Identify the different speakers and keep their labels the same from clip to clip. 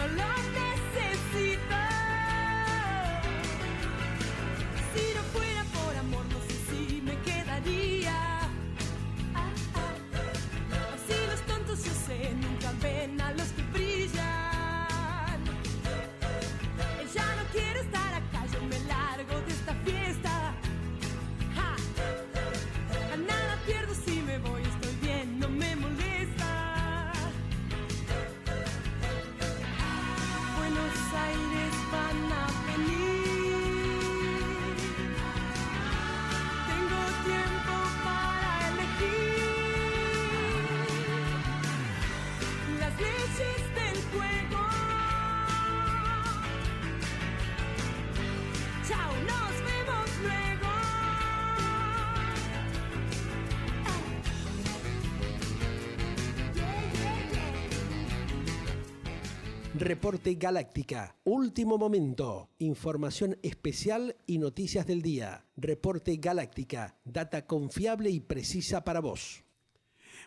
Speaker 1: lo necesito. Si no fuera por amor, no sé si me quedaría. Si los tontos yo sé, nunca ven a los que brillan. Ella no quiere estar acá, yo me largo de esta fiesta. Ja. A nada pierdo si me voy, estoy bien, no me molesta. Buenos Aires van a venir. Tengo tiempo para elegir las leyes del juego. Chao, nos vemos luego.
Speaker 2: Reporte Galáctica, último momento, información especial y noticias del día. Reporte Galáctica, data confiable y precisa para vos.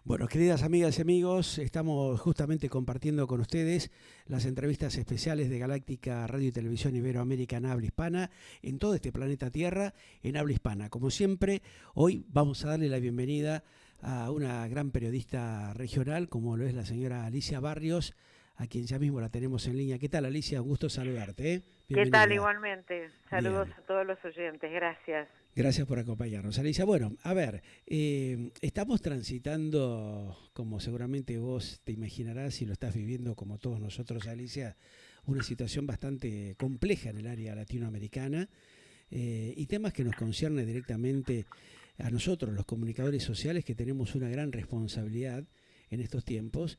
Speaker 2: Bueno, queridas amigas y amigos, estamos justamente compartiendo con ustedes las entrevistas especiales de Galáctica Radio y Televisión Iberoamérica en habla hispana, en todo este planeta Tierra, en habla hispana. Como siempre, hoy vamos a darle la bienvenida a una gran periodista regional, como lo es la señora Alicia Barrios, a quien ya mismo la tenemos en línea. ¿Qué tal, Alicia? Un gusto saludarte. Bienvenida.
Speaker 3: ¿Qué tal? Igualmente. Saludos
Speaker 2: Bien.
Speaker 3: a todos los oyentes. Gracias.
Speaker 2: Gracias por acompañarnos, Alicia. Bueno, a ver, estamos transitando, como seguramente vos te imaginarás y lo estás viviendo como todos nosotros, Alicia, una situación bastante compleja en el área latinoamericana y temas que nos conciernen directamente a nosotros, los comunicadores sociales, que tenemos una gran responsabilidad en estos tiempos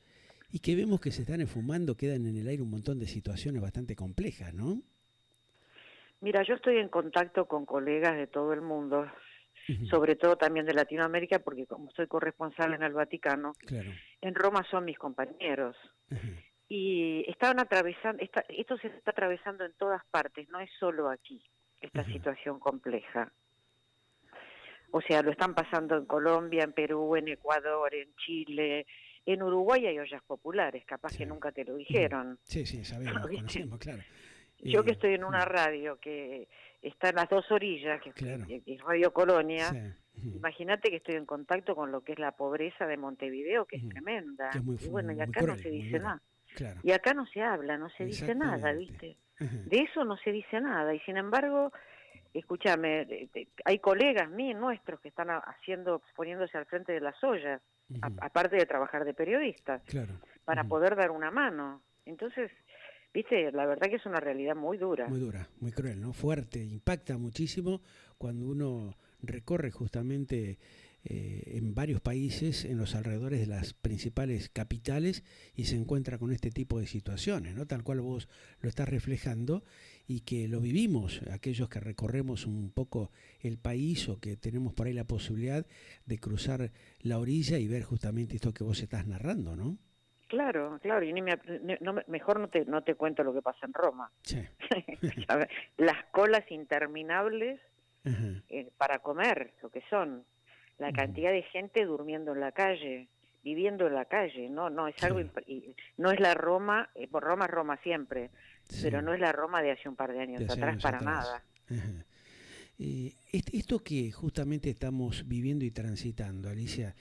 Speaker 2: y que vemos que se están esfumando, quedan en el aire un montón de situaciones bastante complejas, ¿no?
Speaker 3: Mira, yo estoy en contacto con colegas de todo el mundo, sobre todo también de Latinoamérica, porque como soy corresponsal en el Vaticano,
Speaker 2: Claro.
Speaker 3: en Roma son mis compañeros. Y estaban atravesando, esto se está atravesando en todas partes, no es solo aquí, esta situación compleja. O sea, lo están pasando en Colombia, en Perú, en Ecuador, en Chile, en Uruguay hay ollas populares, capaz que nunca te lo dijeron.
Speaker 2: Sí, sabemos,
Speaker 3: ¿Viste?
Speaker 2: conocemos, claro.
Speaker 3: Yo que estoy en una radio que está en las dos orillas, que
Speaker 2: Claro.
Speaker 3: es Radio Colonia,
Speaker 2: Sí.
Speaker 3: imagínate que estoy en contacto con lo que es la pobreza de Montevideo, que es tremenda.
Speaker 2: Que es muy,
Speaker 3: Y bueno, y
Speaker 2: muy
Speaker 3: acá
Speaker 2: cruel,
Speaker 3: no se
Speaker 2: muy
Speaker 3: dice
Speaker 2: dura.
Speaker 3: nada.
Speaker 2: Claro.
Speaker 3: Y acá no se habla, no se dice nada, ¿viste? De eso no se dice nada. Y sin embargo, escúchame, hay colegas míos, nuestros, que están poniéndose al frente de las ollas, aparte de trabajar de periodistas,
Speaker 2: Claro.
Speaker 3: para poder dar una mano. Entonces, viste, la verdad que es una realidad muy dura.
Speaker 2: Muy dura, muy cruel, ¿no? Fuerte, impacta muchísimo cuando uno recorre justamente en varios países, en los alrededores de las principales capitales y se encuentra con este tipo de situaciones, ¿no? Tal cual vos lo estás reflejando y que lo vivimos, aquellos que recorremos un poco el país o que tenemos por ahí la posibilidad de cruzar la orilla y ver justamente esto que vos estás narrando, ¿no?
Speaker 3: Claro, y mejor no te cuento lo que pasa en Roma.
Speaker 2: Sí.
Speaker 3: Las colas interminables para comer, lo que son, la cantidad de gente durmiendo en la calle, viviendo en la calle, no es algo, no es la Roma, Roma es Roma siempre, pero no es la Roma de hace un par de años atrás para nada.
Speaker 2: Esto que justamente estamos viviendo y transitando, Alicia,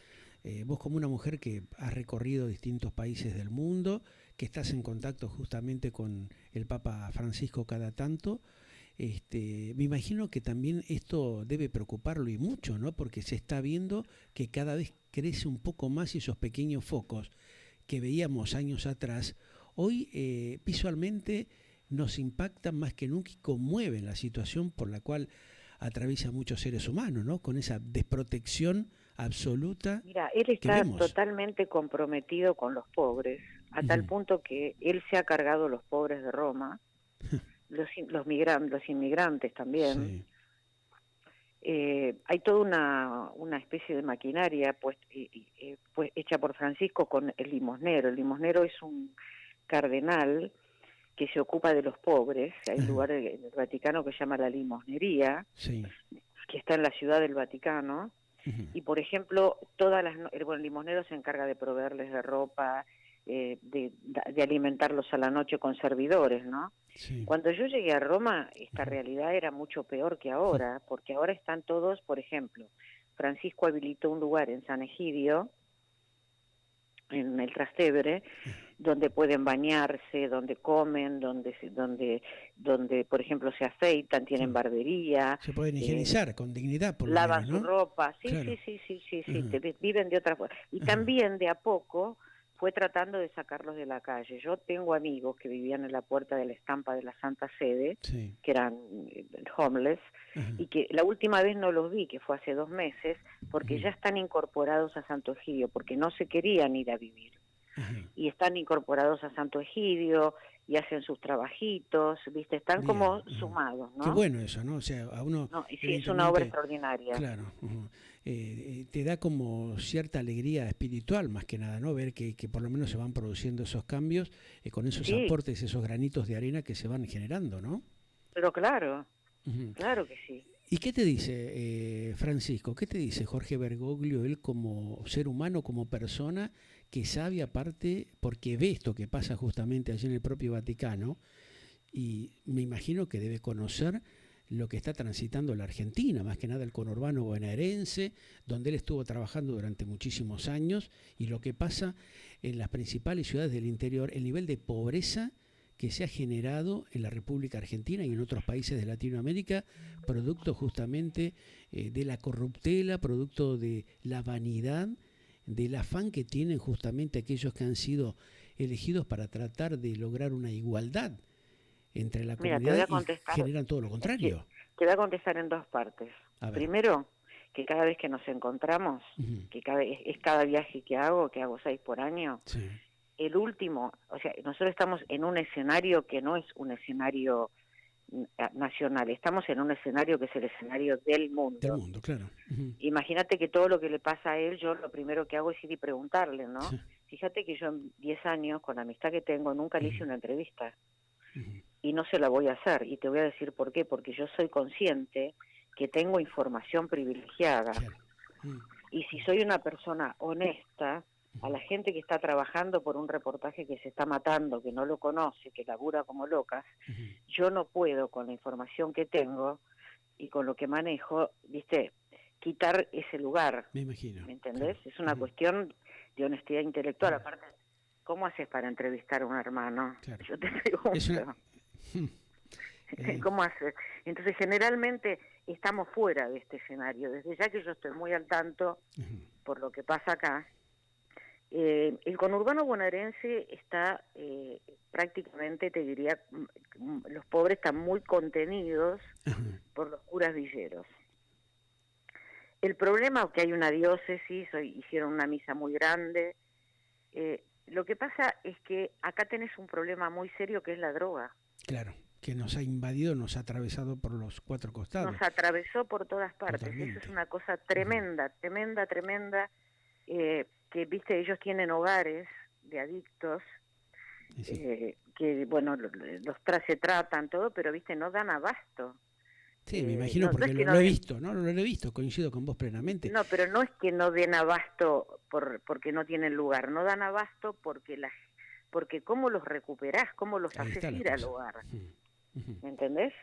Speaker 2: vos como una mujer que has recorrido distintos países del mundo, que estás en contacto justamente con el Papa Francisco cada tanto, me imagino que también esto debe preocuparlo y mucho, ¿no? Porque se está viendo que cada vez crece un poco más esos pequeños focos que veíamos años atrás, hoy visualmente nos impactan más que nunca y conmueven la situación por la cual atraviesan muchos seres humanos, ¿no? Con esa desprotección absoluta.
Speaker 3: Mira, él está totalmente comprometido con los pobres, a tal punto que él se ha cargado los pobres de Roma, los inmigrantes también. Sí. Hay toda una especie de maquinaria pues hecha por Francisco con el limosnero. El limosnero es un cardenal que se ocupa de los pobres. Hay un lugar en el Vaticano que se llama la limosnería, que está en la ciudad del Vaticano. Y por ejemplo, el limosnero se encarga de proveerles de ropa, de alimentarlos a la noche con servidores, ¿no?
Speaker 2: Sí.
Speaker 3: Cuando yo llegué a Roma, esta realidad era mucho peor que ahora, porque ahora están todos, por ejemplo, Francisco habilitó un lugar en San Egidio, en el Trastevere, donde pueden bañarse, donde comen, donde por ejemplo se afeitan, tienen barbería,
Speaker 2: Se pueden higienizar con dignidad, por lo
Speaker 3: lavan
Speaker 2: menos,
Speaker 3: su
Speaker 2: ¿no?
Speaker 3: ropa, sí,
Speaker 2: Claro.
Speaker 3: sí, viven de otra forma. Y también de a poco fue tratando de sacarlos de la calle. Yo tengo amigos que vivían en la puerta de la estampa de la Santa Sede,
Speaker 2: Sí.
Speaker 3: que eran homeless, y que la última vez no los vi, que fue hace 2 meses, porque ya están incorporados a Santo Egidio, porque no se querían ir a vivir. Y están incorporados a Santo Egidio y hacen sus trabajitos, ¿viste? Están
Speaker 2: Bien.
Speaker 3: como sumados, ¿no?
Speaker 2: Qué bueno eso, ¿no? O sea, a uno...
Speaker 3: No, y sí, es una obra
Speaker 2: evidentemente,
Speaker 3: extraordinaria.
Speaker 2: claro. Te da como cierta alegría espiritual, más que nada, ¿no? Ver que por lo menos se van produciendo esos cambios con esos
Speaker 3: Sí.
Speaker 2: aportes, esos granitos de arena que se van generando, ¿no?
Speaker 3: Pero claro, claro que sí.
Speaker 2: ¿Y qué te dice Francisco? ¿Qué te dice Jorge Bergoglio, él como ser humano, como persona, que sabe aparte, porque ve esto que pasa justamente allí en el propio Vaticano, y me imagino que debe conocer lo que está transitando la Argentina, más que nada el conurbano bonaerense, donde él estuvo trabajando durante muchísimos años, y lo que pasa en las principales ciudades del interior, el nivel de pobreza que se ha generado en la República Argentina y en otros países de Latinoamérica, producto justamente de la corruptela, producto de la vanidad, del afán que tienen justamente aquellos que han sido elegidos para tratar de lograr una igualdad entre la
Speaker 3: Mira,
Speaker 2: comunidad
Speaker 3: te
Speaker 2: y generan todo lo contrario.
Speaker 3: Te voy a contestar en 2 partes. Primero, que cada vez que nos encontramos, que es cada viaje que hago 6 por año,
Speaker 2: Sí.
Speaker 3: el último, o sea, nosotros estamos en un escenario que no es un escenario nacional, estamos en un escenario que es el escenario del mundo.
Speaker 2: Del mundo, claro.
Speaker 3: Imagínate que todo lo que le pasa a él, yo lo primero que hago es ir y preguntarle, ¿no?
Speaker 2: Sí.
Speaker 3: Fíjate que yo en 10 años, con la amistad que tengo, nunca le hice una entrevista. Y no se la voy a hacer, y te voy a decir por qué, porque yo soy consciente que tengo información privilegiada.
Speaker 2: Claro.
Speaker 3: Y si soy una persona honesta, a la gente que está trabajando por un reportaje que se está matando, que no lo conoce, que labura como locas, yo no puedo, con la información que tengo y con lo que manejo, ¿viste?, quitar ese lugar.
Speaker 2: Me imagino.
Speaker 3: ¿Me entendés?
Speaker 2: Claro.
Speaker 3: Es una cuestión de honestidad intelectual. Aparte, ¿cómo haces para entrevistar a un hermano?
Speaker 2: Claro.
Speaker 3: Yo te pregunto. ¿Cómo haces? Entonces, generalmente estamos fuera de este escenario. Desde ya que yo estoy muy al tanto por lo que pasa acá, el conurbano bonaerense está prácticamente, te diría, los pobres están muy contenidos por los curas villeros. El problema es que hay una diócesis, hicieron una misa muy grande. Lo que pasa es que acá tenés un problema muy serio que es la droga.
Speaker 2: Claro, que nos ha invadido, nos ha atravesado por los 4 costados.
Speaker 3: Nos atravesó por todas partes.
Speaker 2: Totalmente.
Speaker 3: Eso es una cosa tremenda, tremenda, que, viste, ellos tienen hogares de adictos,
Speaker 2: Sí.
Speaker 3: que, bueno, se tratan, todo, pero, viste, no dan abasto.
Speaker 2: Sí, me imagino, porque lo he visto, ¿no? Lo he visto, coincido con vos plenamente.
Speaker 3: No, pero no es que no den abasto porque no tienen lugar, no dan abasto porque ¿cómo los recuperás? ¿Cómo los haces ir al hogar? ¿Me entendés?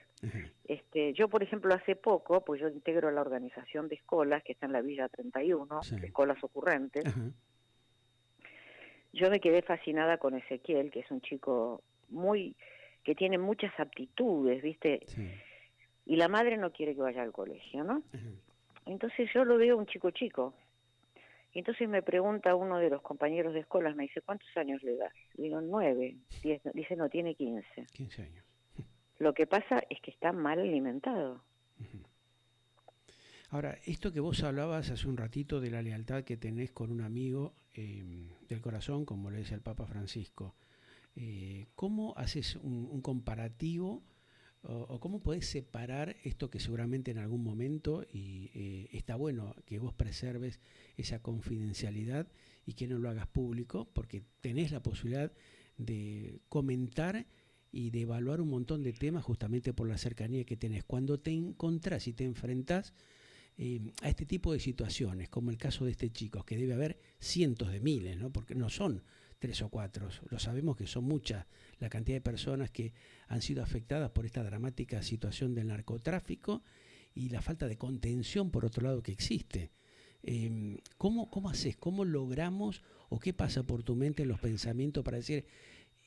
Speaker 3: Yo, por ejemplo, hace poco, pues yo integro la organización de escuelas que está en la Villa 31, Escuelas Ocurrentes. Yo me quedé fascinada con Ezequiel, que es un chico que tiene muchas aptitudes, ¿viste? Sí. Y la madre no quiere que vaya al colegio, ¿no? Entonces yo lo veo un chico. Y entonces me pregunta uno de los compañeros de escuelas, me dice, ¿cuántos años le das? Le digo, 9, 10, dice, no, tiene 15.
Speaker 2: 15 años.
Speaker 3: Lo que pasa es que está mal alimentado.
Speaker 2: Ahora, esto que vos hablabas hace un ratito de la lealtad que tenés con un amigo del corazón, como le dice el Papa Francisco, ¿cómo haces un comparativo o cómo podés separar esto que seguramente en algún momento, y está bueno que vos preserves esa confidencialidad y que no lo hagas público, porque tenés la posibilidad de comentar y de evaluar un montón de temas justamente por la cercanía que tenés. Cuando te encontrás y te enfrentás a este tipo de situaciones, como el caso de este chico, que debe haber cientos de miles, ¿no? Porque no son 3 o 4. Lo sabemos que son muchas la cantidad de personas que han sido afectadas por esta dramática situación del narcotráfico y la falta de contención, por otro lado, que existe. ¿Cómo haces? ¿Cómo logramos o qué pasa por tu mente en los pensamientos para decir,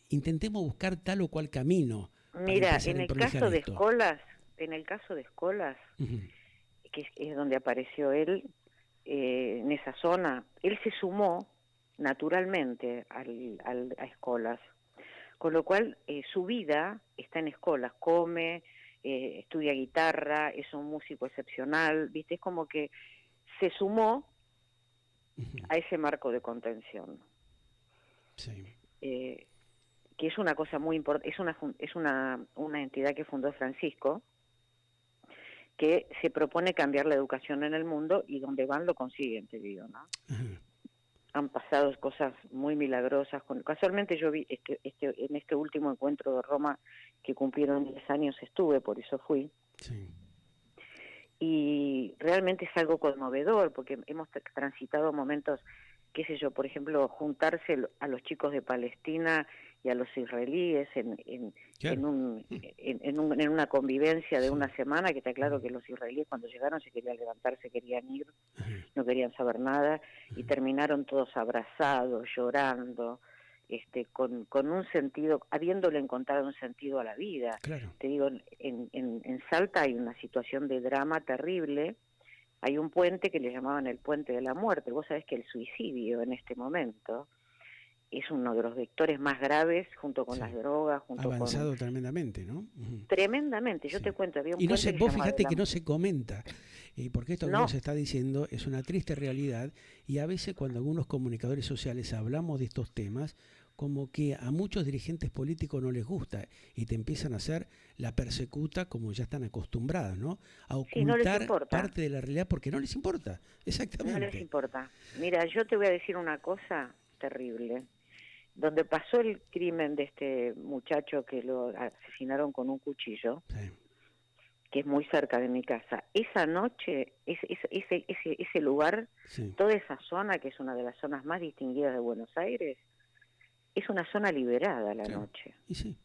Speaker 2: intentemos buscar tal o cual camino?
Speaker 3: Mira, en el caso de Escolas,
Speaker 2: Uh-huh.
Speaker 3: que es donde apareció él, en esa zona, él se sumó naturalmente a Escolas, con lo cual su vida está en Escolas, come, estudia guitarra, es un músico excepcional, ¿viste? Es como que se sumó a ese marco de contención.
Speaker 2: Sí.
Speaker 3: Que es una cosa muy importante, es una entidad que fundó Francisco, que se propone cambiar la educación en el mundo y donde van lo consiguen, te digo, ¿no?
Speaker 2: Uh-huh.
Speaker 3: Han pasado cosas muy milagrosas. Casualmente yo vi en este último encuentro de Roma que cumplieron 10 años, estuve, por eso fui.
Speaker 2: Sí.
Speaker 3: Y realmente es algo conmovedor, porque hemos transitado momentos, qué sé yo, por ejemplo, juntarse a los chicos de Palestina y a los israelíes en una convivencia de una semana, que está claro que los israelíes cuando llegaron se querían levantar, se querían ir, no querían saber nada, y terminaron todos abrazados, llorando, con un sentido, habiéndole encontrado un sentido a la vida.
Speaker 2: Claro.
Speaker 3: Te digo, en Salta hay una situación de drama terrible. Hay un puente que le llamaban el puente de la muerte. Vos sabés que el suicidio en este momento es uno de los vectores más graves, junto con las drogas,
Speaker 2: avanzado tremendamente, ¿no?
Speaker 3: Uh-huh. Tremendamente. Yo te cuento, había un
Speaker 2: y no
Speaker 3: puente
Speaker 2: vos fíjate que no se comenta, porque esto que
Speaker 3: no.
Speaker 2: nos está diciendo es una triste realidad, y a veces cuando algunos comunicadores sociales hablamos de estos temas, como que a muchos dirigentes políticos no les gusta y te empiezan a hacer la persecuta como ya están acostumbrados, ¿no? A ocultar parte de la realidad porque no les importa. Exactamente.
Speaker 3: No les importa. Mira, yo te voy a decir una cosa terrible. Donde pasó el crimen de este muchacho que lo asesinaron con un cuchillo,
Speaker 2: sí,
Speaker 3: que es muy cerca de mi casa, esa noche, ese lugar,
Speaker 2: sí,
Speaker 3: toda esa zona, que es una de las zonas más distinguidas de Buenos Aires, es una zona liberada a la noche.
Speaker 2: Y sí.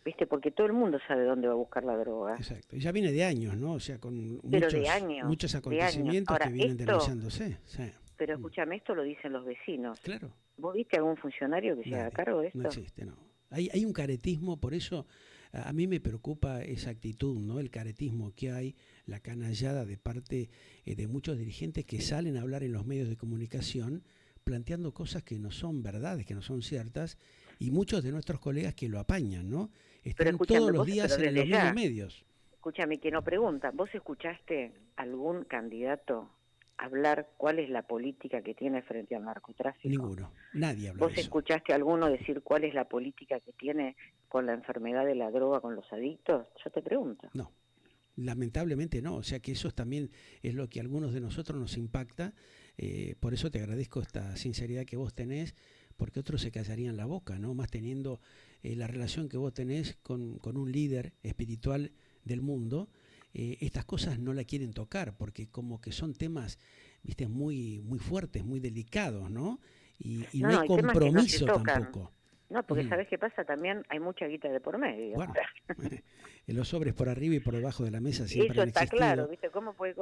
Speaker 3: ¿Viste? Porque todo el mundo sabe dónde va a buscar la droga.
Speaker 2: Exacto. Y ya viene de años, ¿no? O sea, con muchos acontecimientos
Speaker 3: Ahora,
Speaker 2: que vienen denunciándose. Sí.
Speaker 3: Pero escúchame, esto lo dicen los vecinos.
Speaker 2: Claro.
Speaker 3: ¿Vos viste algún funcionario que se haga cargo de esto?
Speaker 2: No existe, no. Hay un caretismo, por eso a mí me preocupa esa actitud, ¿no? El caretismo que hay, la canallada de parte de muchos dirigentes que salen a hablar en los medios de comunicación planteando cosas que no son verdades, que no son ciertas, y muchos de nuestros colegas que lo apañan, ¿no? Están todos los días en los mismos medios.
Speaker 3: Escúchame, que no pregunta, ¿vos escuchaste algún candidato hablar cuál es la política que tiene frente al narcotráfico?
Speaker 2: Ninguno, nadie habla de eso.
Speaker 3: ¿Vos escuchaste a alguno decir cuál es la política que tiene con la enfermedad de la droga, con los adictos? Yo te pregunto.
Speaker 2: No, lamentablemente no, o sea que eso también es lo que a algunos de nosotros nos impacta, por eso te agradezco esta sinceridad que vos tenés, porque otros se callarían la boca, ¿no? Más teniendo la relación que vos tenés con un líder espiritual del mundo. Estas cosas no la quieren tocar porque como que son temas, viste, muy muy fuertes, muy delicados, ¿no? Y no hay compromiso tampoco.
Speaker 3: No, porque ¿sabés qué pasa? También hay mucha guita de por medio.
Speaker 2: Bueno, los sobres por arriba y por debajo de la mesa siempre
Speaker 3: eso
Speaker 2: han
Speaker 3: está
Speaker 2: existido.
Speaker 3: Claro, ¿viste? ¿Cómo puede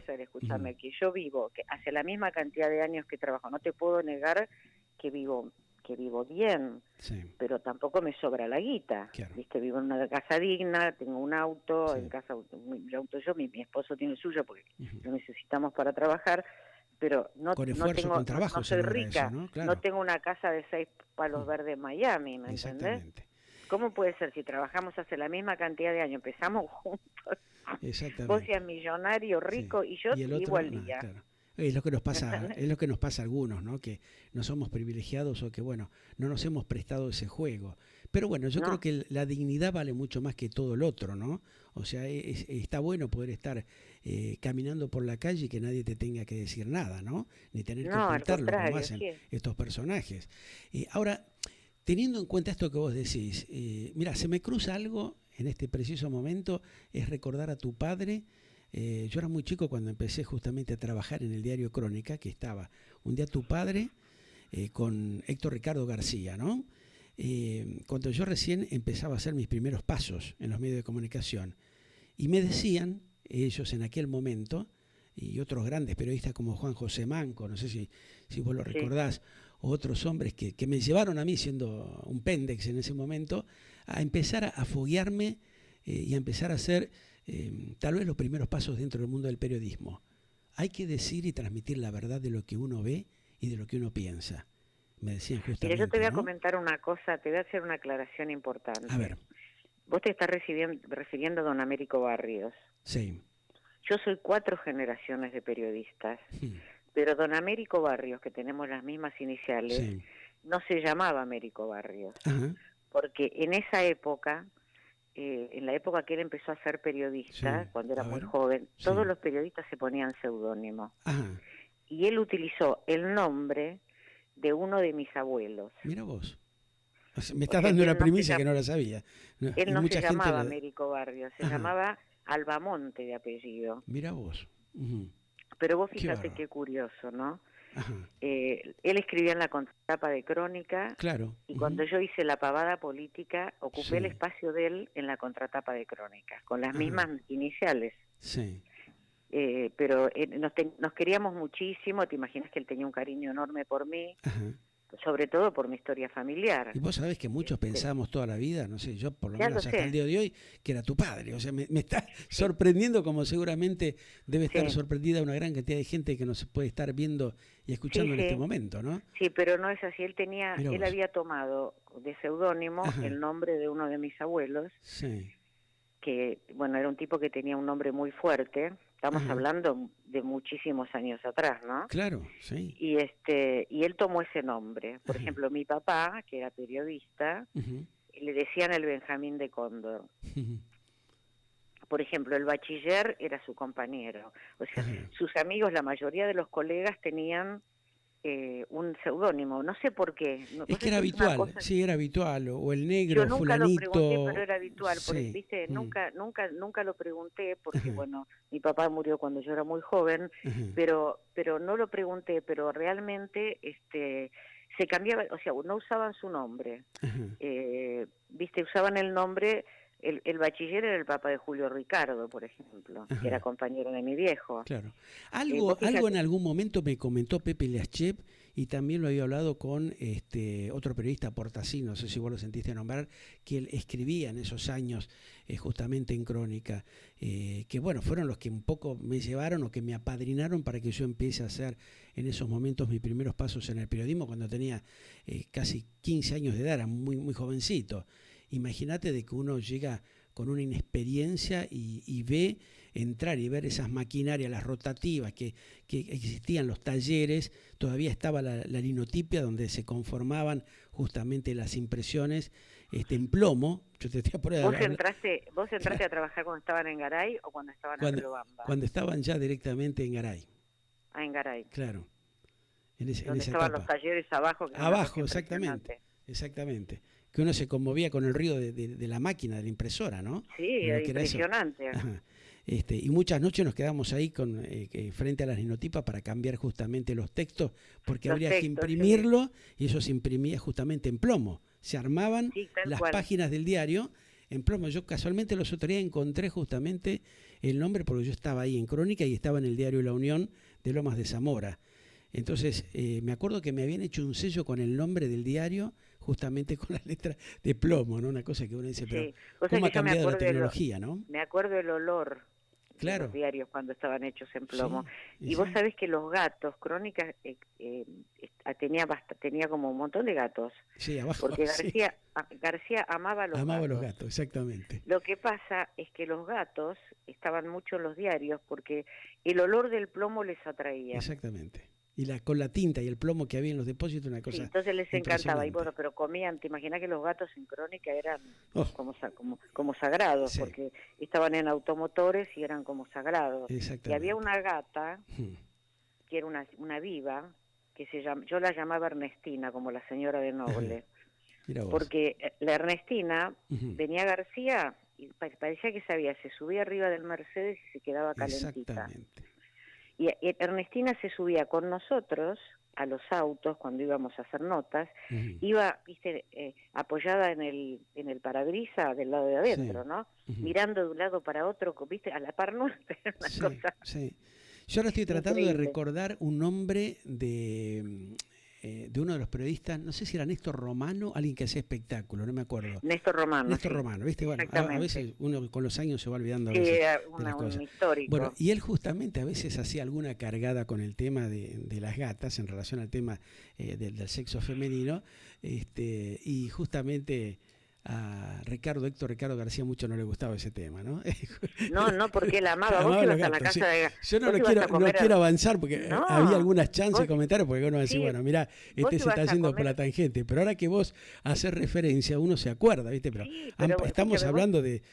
Speaker 3: ser? Escúchame, que yo vivo, que hace la misma cantidad de años que trabajo, no te puedo negar que vivo bien, pero tampoco me sobra la guita,
Speaker 2: claro.
Speaker 3: ¿Viste? Vivo en una casa digna, tengo un auto, en casa, mi auto yo, mi esposo tiene el suyo porque lo necesitamos para trabajar, pero no soy rica,
Speaker 2: eso, ¿no? Claro.
Speaker 3: No tengo una casa de 6 palos verdes en Miami, ¿me entendés? ¿Cómo puede ser si trabajamos hace la misma cantidad de años, empezamos juntos? Vos seas millonario, rico, y yo vivo al día.
Speaker 2: Claro. Es lo que nos pasa, es lo que nos pasa a algunos, ¿no? Que no somos privilegiados o que, bueno, no nos hemos prestado ese juego. Pero bueno, yo creo que la dignidad vale mucho más que todo el otro, ¿no? O sea, está bueno poder estar caminando por la calle y que nadie te tenga que decir nada, ¿no? Ni tener que ocultarlo como hacen estos personajes. Ahora, teniendo en cuenta esto que vos decís, mira, se me cruza algo en este preciso momento, es recordar a tu padre. Yo era muy chico cuando empecé justamente a trabajar en el diario Crónica, que estaba un día tu padre con Héctor Ricardo García, ¿no? Cuando yo recién empezaba a hacer mis primeros pasos en los medios de comunicación. Y me decían, ellos en aquel momento, y otros grandes periodistas como Juan José Manco, no sé si vos lo recordás, o otros hombres que me llevaron a mí, siendo un péndex en ese momento, a empezar a foguearme y a empezar a hacer tal vez los primeros pasos dentro del mundo del periodismo. Hay que decir y transmitir la verdad de lo que uno ve y de lo que uno piensa. Me decían justamente.
Speaker 3: Mira, yo te voy a
Speaker 2: ¿no?
Speaker 3: comentar una cosa, te voy a hacer una aclaración importante.
Speaker 2: A ver.
Speaker 3: Vos te estás refiriendo a don Américo Barrios.
Speaker 2: Sí.
Speaker 3: Yo soy 4 generaciones de periodistas, pero don Américo Barrios, que tenemos las mismas iniciales,
Speaker 2: Sí.
Speaker 3: no se llamaba Américo Barrios,
Speaker 2: Ajá.
Speaker 3: porque en esa época, en la época que él empezó a ser periodista,
Speaker 2: Sí.
Speaker 3: cuando era
Speaker 2: A
Speaker 3: muy
Speaker 2: ver.
Speaker 3: joven,
Speaker 2: Sí.
Speaker 3: todos los periodistas se ponían seudónimo.
Speaker 2: Ajá.
Speaker 3: Y él utilizó el nombre de uno de mis abuelos.
Speaker 2: Mira vos. O sea, me estás
Speaker 3: O sea,
Speaker 2: dando
Speaker 3: que
Speaker 2: una
Speaker 3: él no
Speaker 2: primicia
Speaker 3: se
Speaker 2: que no la sabía.
Speaker 3: Él
Speaker 2: Y
Speaker 3: no
Speaker 2: mucha
Speaker 3: se
Speaker 2: gente
Speaker 3: llamaba
Speaker 2: la-
Speaker 3: Américo Barrios, se
Speaker 2: Ajá.
Speaker 3: llamaba Albamonte de apellido.
Speaker 2: Mira vos. Ujú.
Speaker 3: Pero vos
Speaker 2: Qué
Speaker 3: fíjate
Speaker 2: bárbaro.
Speaker 3: qué curioso, ¿no?
Speaker 2: Ajá.
Speaker 3: Él escribía en la contratapa de Crónica
Speaker 2: Claro.
Speaker 3: y
Speaker 2: Ujú.
Speaker 3: cuando yo hice la pavada política, ocupé el
Speaker 2: Sí.
Speaker 3: espacio de él en la contratapa de Crónica, con las
Speaker 2: Ajá.
Speaker 3: mismas iniciales.
Speaker 2: Sí.
Speaker 3: Pero nos queríamos muchísimo, te imaginas que él tenía un cariño enorme por mí,
Speaker 2: Ajá.
Speaker 3: sobre todo por mi historia familiar.
Speaker 2: Y vos sabés que muchos pensamos toda la vida, no sé, yo por lo
Speaker 3: Ya
Speaker 2: menos
Speaker 3: lo
Speaker 2: hasta
Speaker 3: sé.
Speaker 2: el día de hoy, que era tu padre. O sea, me está sorprendiendo como seguramente debe estar
Speaker 3: Sí.
Speaker 2: sorprendida una gran cantidad de gente que nos puede estar viendo y escuchando en
Speaker 3: Sí.
Speaker 2: este momento, ¿no?
Speaker 3: Sí, pero no es así.
Speaker 2: Mirá
Speaker 3: Él
Speaker 2: vos.
Speaker 3: había tomado de seudónimo
Speaker 2: Ajá.
Speaker 3: el nombre de uno de mis abuelos,
Speaker 2: Sí.
Speaker 3: que, bueno, era un tipo que tenía un nombre muy fuerte. Estamos
Speaker 2: Ajá.
Speaker 3: hablando de muchísimos años atrás, ¿no?
Speaker 2: Claro, sí.
Speaker 3: Y él tomó ese nombre. Por
Speaker 2: Ajá.
Speaker 3: ejemplo, mi papá, que era periodista,
Speaker 2: Ujú.
Speaker 3: le decían el Benjamín de Cóndor.
Speaker 2: Ujú.
Speaker 3: Por ejemplo, el bachiller era su compañero. O sea,
Speaker 2: Ajá.
Speaker 3: sus amigos, la mayoría de los colegas tenían un seudónimo. No sé por qué. No,
Speaker 2: Es que era
Speaker 3: es una
Speaker 2: habitual,
Speaker 3: cosa.
Speaker 2: sí, era habitual. O el
Speaker 3: Yo
Speaker 2: negro,
Speaker 3: nunca lo pregunté,
Speaker 2: fulanito.
Speaker 3: pero era habitual, porque,
Speaker 2: Sí.
Speaker 3: viste, nunca lo pregunté, porque,
Speaker 2: Ajá.
Speaker 3: bueno, mi papá murió cuando yo era muy joven,
Speaker 2: Ajá.
Speaker 3: pero no lo pregunté, pero realmente, se cambiaba, o sea, no usaban su nombre,
Speaker 2: Ajá.
Speaker 3: viste, usaban el nombre, el bachiller era el papá de Julio Ricardo, por ejemplo,
Speaker 2: Ajá.
Speaker 3: que era compañero de mi viejo.
Speaker 2: Claro.
Speaker 3: Vos
Speaker 2: Algo en
Speaker 3: fíjate,
Speaker 2: algún momento me comentó Pepe Liaschep y también lo había hablado con otro periodista, Portasí, no sé si vos lo sentiste nombrar, que él escribía en esos años justamente en Crónica, que bueno, fueron los que un poco me llevaron o que me apadrinaron para que yo empiece a hacer en esos momentos mis primeros pasos en el periodismo cuando tenía casi 15 años de edad, era muy, muy jovencito. Imagínate de que uno llega con una inexperiencia y ve entrar y ver esas maquinarias, las rotativas que existían, los talleres, todavía estaba la linotipia donde se conformaban justamente las impresiones en plomo. Yo te estoy por ahí
Speaker 3: ¿Vos entraste a trabajar cuando estaban en Garay o cuando estaban en Riobamba?
Speaker 2: cuando estaban ya directamente en Garay.
Speaker 3: Ah, en Garay.
Speaker 2: Claro. En esa
Speaker 3: Donde estaban
Speaker 2: etapa.
Speaker 3: los talleres abajo. Que era una
Speaker 2: Abajo,
Speaker 3: cosa
Speaker 2: exactamente.
Speaker 3: impresionante.
Speaker 2: Exactamente. Que uno se conmovía con el ruido de la máquina, de la impresora, ¿no?
Speaker 3: Sí,
Speaker 2: De lo
Speaker 3: era
Speaker 2: que era eso.
Speaker 3: impresionante.
Speaker 2: Ajá. Y muchas noches nos quedamos ahí frente a las linotipas para cambiar justamente los textos, porque
Speaker 3: Los
Speaker 2: habría que
Speaker 3: textos,
Speaker 2: imprimirlo y eso se imprimía justamente en plomo. Se armaban
Speaker 3: Sí, tal
Speaker 2: las
Speaker 3: cual.
Speaker 2: páginas del diario en plomo. Yo casualmente los otros días encontré justamente el nombre porque yo estaba ahí en Crónica y estaba en el diario La Unión de Lomas de Zamora. Entonces, me acuerdo que me habían hecho un sello con el nombre del diario, justamente con la letra de plomo, ¿no? Una cosa que uno dice, pero
Speaker 3: Sí. O sea
Speaker 2: ¿cómo ha
Speaker 3: que yo me
Speaker 2: cambiado la
Speaker 3: acuerdo
Speaker 2: tecnología, no?
Speaker 3: me acuerdo el olor de
Speaker 2: Claro.
Speaker 3: los diarios cuando estaban hechos en plomo.
Speaker 2: Sí,
Speaker 3: Y vos sabés que los gatos, Crónica tenía como un montón de gatos,
Speaker 2: Sí, abajo.
Speaker 3: porque
Speaker 2: Sí.
Speaker 3: García amaba a los
Speaker 2: Amaba a
Speaker 3: gatos.
Speaker 2: los gatos, exactamente.
Speaker 3: Lo que pasa es que los gatos estaban mucho en los diarios porque el olor del plomo les atraía.
Speaker 2: Exactamente. Y con la tinta y el plomo que había en los depósitos, una
Speaker 3: Sí,
Speaker 2: cosa
Speaker 3: entonces les encantaba. Y
Speaker 2: impresionante.
Speaker 3: bueno, pero comían, te imaginas que los gatos en Crónica eran
Speaker 2: Oh,
Speaker 3: como sagrados,
Speaker 2: sí.
Speaker 3: porque estaban en automotores y eran como sagrados. Y
Speaker 2: Exactamente.
Speaker 3: había una gata,
Speaker 2: Hmm.
Speaker 3: que era una viva, que yo la llamaba Ernestina, como la señora de Noble,
Speaker 2: Mira vos.
Speaker 3: porque la Ernestina,
Speaker 2: Ujú.
Speaker 3: venía García y parecía que sabía, se subía arriba del Mercedes y se quedaba calentita.
Speaker 2: Exactamente.
Speaker 3: Y Ernestina se subía con nosotros a los autos cuando íbamos a hacer notas, iba, viste, apoyada en el parabrisa del lado de adentro, ¿no? Mirando de un lado para otro, viste, a la par nuestra, una cosa.
Speaker 2: Sí. Yo ahora estoy tratando
Speaker 3: increíble
Speaker 2: de recordar un nombre de uno de los periodistas, no sé si era Néstor Romano, alguien que hacía espectáculo, no me acuerdo.
Speaker 3: Néstor Romano.
Speaker 2: Néstor Romano, ¿viste? Bueno, a veces uno con los años se va olvidando a veces de las cosas.
Speaker 3: Un histórico.
Speaker 2: Bueno, y él justamente a veces hacía alguna cargada con el tema de las gatas en relación al tema del sexo femenino, y justamente a Héctor Ricardo García mucho no le gustaba ese tema, ¿no?
Speaker 3: No, porque él amaba. Vos ibas a la casa de...
Speaker 2: Yo no quiero avanzar porque había algunas chances de comentarios, porque uno decía, bueno, mirá, se está yendo por la tangente, pero ahora que vos haces referencia, uno se acuerda, ¿viste? Pero estamos hablando de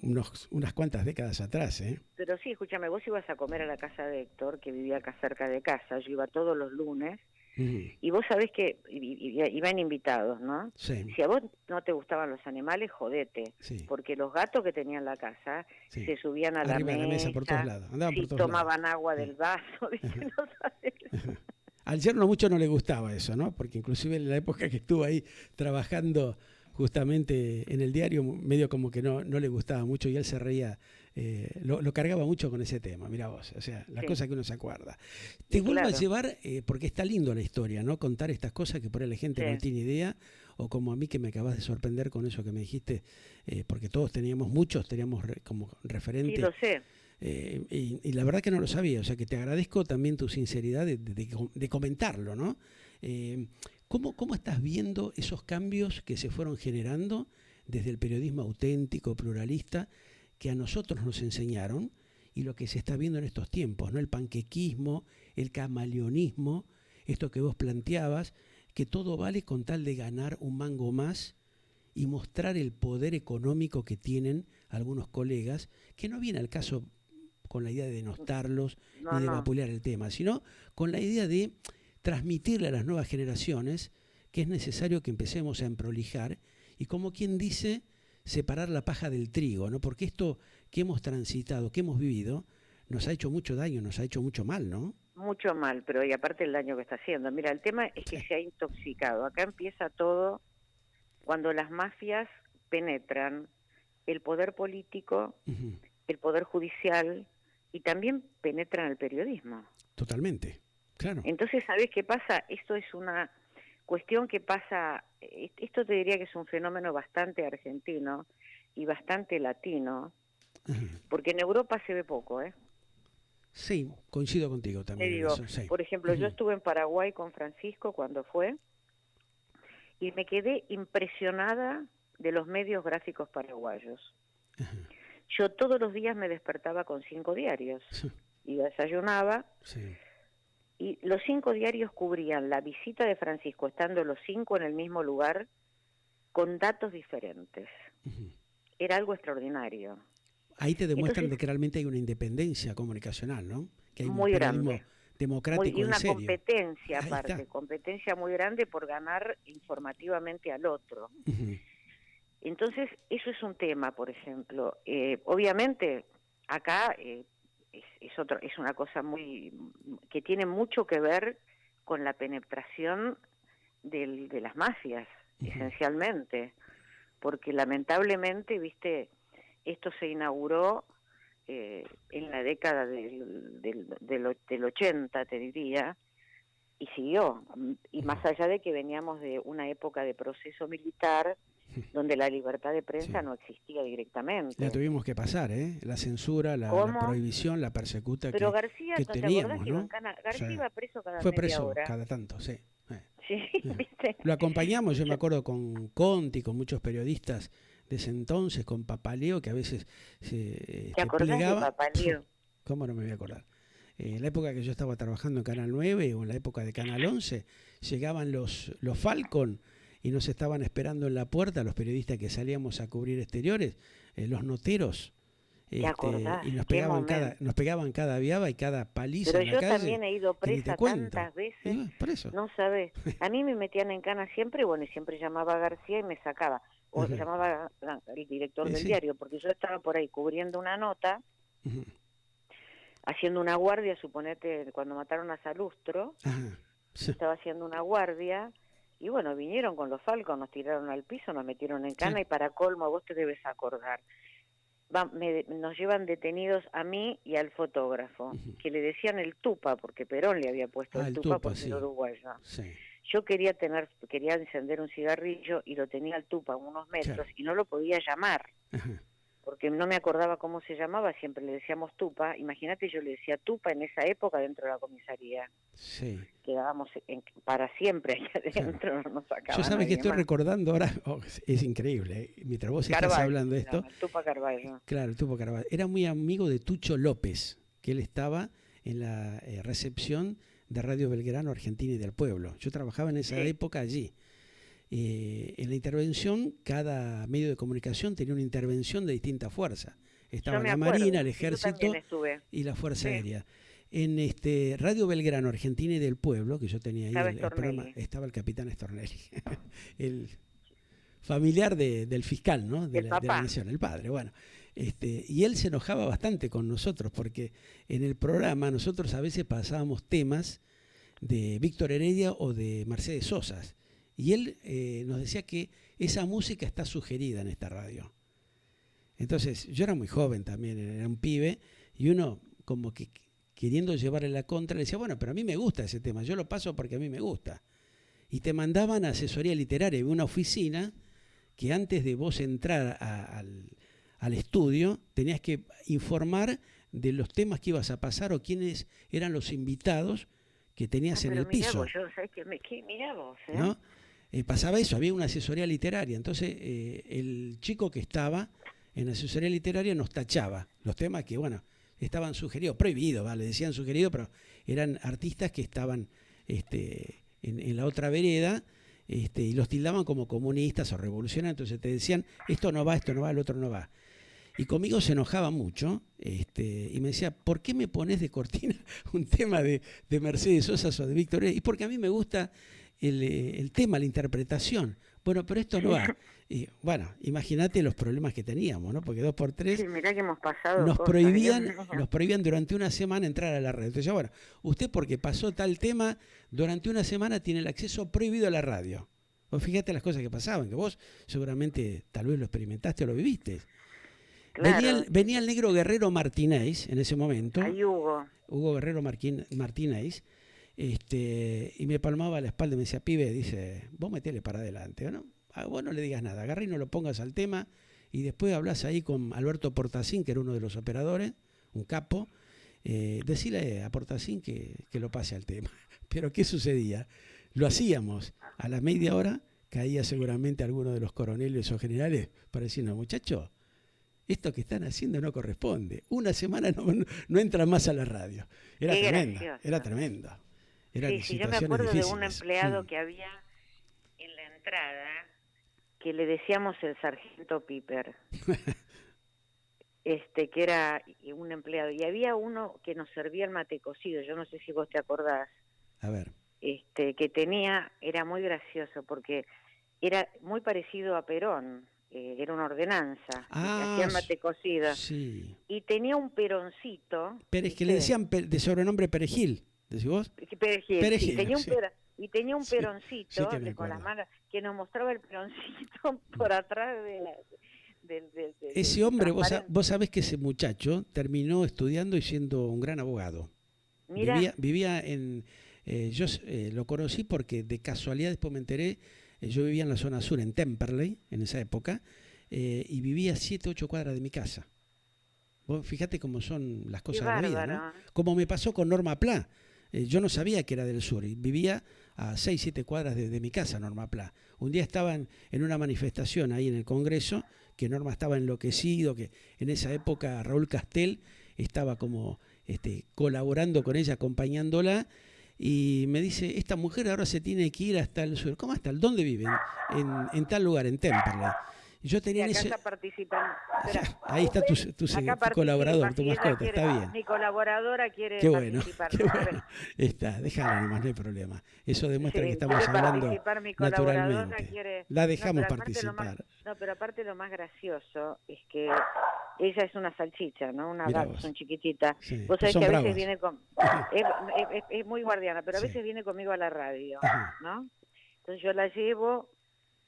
Speaker 2: unas cuantas décadas atrás, ¿eh?
Speaker 3: Pero sí, escúchame, vos ibas a comer a la casa de Héctor, que vivía acá cerca de casa, yo iba todos los lunes, y vos sabés que iban invitados, ¿no?
Speaker 2: Sí.
Speaker 3: Si a vos no te gustaban los animales, jodete, porque los gatos que tenían la casa se subían a la mesa
Speaker 2: por todos lados, andaban por todos
Speaker 3: tomaban
Speaker 2: lados.
Speaker 3: Agua del vaso, ¿viste? No sabés.
Speaker 2: Al yerno mucho no le gustaba eso, ¿no? Porque inclusive en la época que estuvo ahí trabajando justamente en el diario, medio como que no le gustaba mucho y él se reía, lo cargaba mucho con ese tema, mirá vos, o sea, las cosas que uno se acuerda. Te vuelvo a llevar, porque está lindo la historia, ¿no? Contar estas cosas que por ahí la gente no tiene idea, o como a mí que me acabas de sorprender con eso que me dijiste, porque todos teníamos como referente.
Speaker 3: Sí, lo sé.
Speaker 2: Y la verdad que no lo sabía, o sea que te agradezco también tu sinceridad de comentarlo, ¿no? ¿Cómo estás viendo esos cambios que se fueron generando desde el periodismo auténtico, pluralista, que a nosotros nos enseñaron, y lo que se está viendo en estos tiempos, ¿no? El panquequismo, el camaleonismo, esto que vos planteabas, que todo vale con tal de ganar un mango más y mostrar el poder económico que tienen algunos colegas, que no viene al caso con la idea de denostarlos ni de vapulear el tema, sino con la idea de transmitirle a las nuevas generaciones que es necesario que empecemos a emprolijar y, como quien dice, separar la paja del trigo, ¿no? Porque esto que hemos transitado, que hemos vivido, nos ha hecho mucho daño, nos ha hecho mucho mal, ¿no?
Speaker 3: Mucho mal, pero y aparte el daño que está haciendo. Mira, el tema es que se ha intoxicado. Acá empieza todo cuando las mafias penetran el poder político, el poder judicial, y también penetran el periodismo.
Speaker 2: Totalmente, claro.
Speaker 3: Entonces, ¿sabés qué pasa? Esto es una cuestión que pasa, esto te diría que es un fenómeno bastante argentino y bastante latino, porque en Europa se ve poco, ¿eh?
Speaker 2: Sí, coincido contigo también.
Speaker 3: Te digo,
Speaker 2: en eso, sí.
Speaker 3: Por ejemplo, yo estuve en Paraguay con Francisco cuando fue, y me quedé impresionada de los medios gráficos paraguayos. Yo todos los días me despertaba con 5 diarios y desayunaba, y los 5 diarios cubrían la visita de Francisco, estando los 5 en el mismo lugar, con datos diferentes. Era algo extraordinario.
Speaker 2: Ahí te demuestran de que realmente hay una independencia comunicacional, ¿no? Que hay
Speaker 3: muy
Speaker 2: un periodismo
Speaker 3: grande,
Speaker 2: democrático
Speaker 3: y una
Speaker 2: en serio.
Speaker 3: competencia aparte, competencia muy grande por ganar informativamente al otro. Entonces, eso es un tema, por ejemplo. Obviamente, acá es una cosa que tiene mucho que ver con la penetración de las mafias, esencialmente, porque lamentablemente, viste, esto se inauguró en la década del 80, te diría, y siguió, y más allá de que veníamos de una época de proceso militar donde la libertad de prensa no existía directamente.
Speaker 2: La tuvimos que pasar, ¿eh? La censura, la prohibición, la persecuta que teníamos, ¿no?
Speaker 3: García iba preso cada
Speaker 2: fue
Speaker 3: media
Speaker 2: preso
Speaker 3: hora.
Speaker 2: cada tanto, sí.
Speaker 3: Sí, ¿viste?
Speaker 2: Lo acompañamos, yo me acuerdo, con Conti, con muchos periodistas de ese entonces, con Papaleo, que a veces se
Speaker 3: ¿Te acordás de Papaleo?
Speaker 2: ¿Cómo no me voy a acordar? En la época que yo estaba trabajando en Canal 9 o en la época de Canal 11, llegaban los Falcon y nos estaban esperando en la puerta los periodistas que salíamos a cubrir exteriores, los noteros. Y nos pegaban cada viaba y cada paliza.
Speaker 3: Pero
Speaker 2: en la
Speaker 3: yo
Speaker 2: calle,
Speaker 3: también he ido presa tantas veces.
Speaker 2: Por eso.
Speaker 3: No sabes. A mí me metían en cana siempre, y siempre llamaba a García y me sacaba. O llamaba al director del diario, porque yo estaba por ahí cubriendo una nota. haciendo una guardia, suponete, cuando mataron a Salustro,
Speaker 2: Ajá. Sí.
Speaker 3: estaba haciendo una guardia, y bueno, vinieron con los Falcons, nos tiraron al piso, nos metieron en cana,
Speaker 2: Sí.
Speaker 3: y para colmo, vos te debes acordar, nos llevan detenidos a mí y al fotógrafo, que le decían el Tupa, porque Perón le había puesto el Tupa por ser uruguayo.
Speaker 2: Sí.
Speaker 3: Yo quería encender un cigarrillo y lo tenía al Tupa a unos metros,
Speaker 2: Claro.
Speaker 3: y no lo podía llamar,
Speaker 2: Ajá.
Speaker 3: porque no me acordaba cómo se llamaba, siempre le decíamos Tupa. Imagínate, yo le decía Tupa en esa época dentro de la comisaría.
Speaker 2: Sí.
Speaker 3: Quedábamos para siempre allá adentro,
Speaker 2: Claro.
Speaker 3: no nos sacaba
Speaker 2: Yo sabes que estoy
Speaker 3: más.
Speaker 2: recordando ahora, es increíble, mientras vos estás hablando de esto.
Speaker 3: El Tupa Carvalho.
Speaker 2: Claro, el Tupa Carvalho. Era muy amigo de Tucho López, que él estaba en la recepción de Radio Belgrano, Argentina y del Pueblo. Yo trabajaba en esa época allí. En la intervención, cada medio de comunicación tenía una intervención de distinta fuerza. Estaba la Marina, el Ejército y la Fuerza Aérea. En Radio Belgrano, Argentina y del Pueblo, que yo tenía ahí el programa, estaba el capitán Stornelli, el familiar del fiscal, ¿no? de la nación, el padre. Bueno, y él se enojaba bastante con nosotros porque en el programa nosotros a veces pasábamos temas de Víctor Heredia o de Mercedes Sosa. Y él nos decía que esa música está sugerida en esta radio. Entonces, yo era muy joven también, era un pibe, y uno como que queriendo llevarle la contra, le decía, bueno, pero a mí me gusta ese tema, yo lo paso porque a mí me gusta. Y te mandaban a asesoría literaria, una oficina que antes de vos entrar al estudio, tenías que informar de los temas que ibas a pasar o quiénes eran los invitados que tenías en el piso.
Speaker 3: Vos, yo, ¿sabés qué? Mirá vos,
Speaker 2: ¿no? Pasaba eso, había una asesoría literaria. Entonces, el chico que estaba en asesoría literaria nos tachaba los temas que, bueno, estaban sugeridos, prohibidos, ¿vale? Decían sugeridos, pero eran artistas que estaban en la otra vereda, y los tildaban como comunistas o revolucionarios. Entonces te decían, esto no va, el otro no va. Y conmigo se enojaba mucho, y me decía, ¿por qué me pones de cortina un tema de Mercedes Sosa o de Víctor Heredia? Y porque a mí me gusta el tema, la interpretación. Bueno, pero esto no va. Y bueno, imagínate los problemas que teníamos, ¿no? Porque 2x3
Speaker 3: sí, mirá que hemos pasado
Speaker 2: nos
Speaker 3: cosas,
Speaker 2: prohibían durante una semana entrar a la radio. Entonces, bueno, usted porque pasó tal tema, durante una semana tiene el acceso prohibido a la radio. Vos fíjate las cosas que pasaban, que vos seguramente tal vez lo experimentaste o lo viviste. Claro. Venía el negro Guerrero Martínez en ese momento.
Speaker 3: Ahí
Speaker 2: Hugo Guerrero Martínez. Y me palmaba la espalda y me decía, pibe, dice, vos metele para adelante, ¿no? Vos no le digas nada, agarrá y no lo pongas al tema, y después hablás ahí con Alberto Portacín, que era uno de los operadores, un capo, decirle a Portacín que lo pase al tema. Pero ¿qué sucedía? Lo hacíamos, a la media hora caía seguramente alguno de los coroneles o generales para decirnos, muchachos, esto que están haciendo no corresponde, una semana no entran más a la radio. Era tremendo.
Speaker 3: Sí, yo me acuerdo de un empleado que había en la entrada que le decíamos el sargento Piper, que era un empleado, y había uno que nos servía el mate cocido, yo no sé si vos te acordás.
Speaker 2: A ver.
Speaker 3: Que era muy gracioso porque era muy parecido a Perón, era una ordenanza, hacía mate cocido,
Speaker 2: sí.
Speaker 3: Y tenía un peroncito.
Speaker 2: Pero es que le decían de sobrenombre Perejil. ¿Decís vos?
Speaker 3: Perejil, sí. Tenía un peroncito con las manos que nos mostraba el peroncito por atrás de
Speaker 2: ese hombre, vos sabés que ese muchacho terminó estudiando y siendo un gran abogado. Mirá. Vivía en... yo lo conocí porque de casualidad después me enteré, yo vivía en la zona sur, en Temperley, en esa época, y vivía a 7, 8 cuadras de mi casa. Vos fíjate cómo son las cosas de la vida, ¿no? Como me pasó con Norma Pla. Yo no sabía que era del sur y vivía a 6, 7 cuadras de mi casa, Norma Pla. Un día estaban en una manifestación ahí en el Congreso, que Norma estaba enloquecido, que en esa época Raúl Castel estaba como colaborando con ella, acompañándola, y me dice, esta mujer ahora se tiene que ir hasta el sur. ¿Cómo hasta el? ¿Dónde viven? En tal lugar, en Temperley. Yo tenía
Speaker 3: acá
Speaker 2: ese...
Speaker 3: está participando. Espera,
Speaker 2: Ahí está tu colaborador, tu mascota, está bien.
Speaker 3: Mi colaboradora quiere
Speaker 2: Qué bueno,
Speaker 3: participar.
Speaker 2: qué bueno. Está, déjala nomás, no hay problema. Eso demuestra que estamos
Speaker 3: Quiere
Speaker 2: hablando
Speaker 3: participar mi colaboradora,
Speaker 2: naturalmente. La dejamos
Speaker 3: pero aparte
Speaker 2: participar.
Speaker 3: pero aparte lo más gracioso es que ella es una salchicha, ¿no? Una
Speaker 2: Mirá
Speaker 3: dachshund
Speaker 2: vos.
Speaker 3: chiquitita.
Speaker 2: Sí,
Speaker 3: Vos
Speaker 2: pero
Speaker 3: sabés
Speaker 2: son
Speaker 3: que a veces
Speaker 2: bravas.
Speaker 3: viene con... Es muy guardiana, pero a
Speaker 2: Sí.
Speaker 3: veces viene conmigo a la radio,
Speaker 2: Ajá.
Speaker 3: ¿no? Entonces yo la llevo,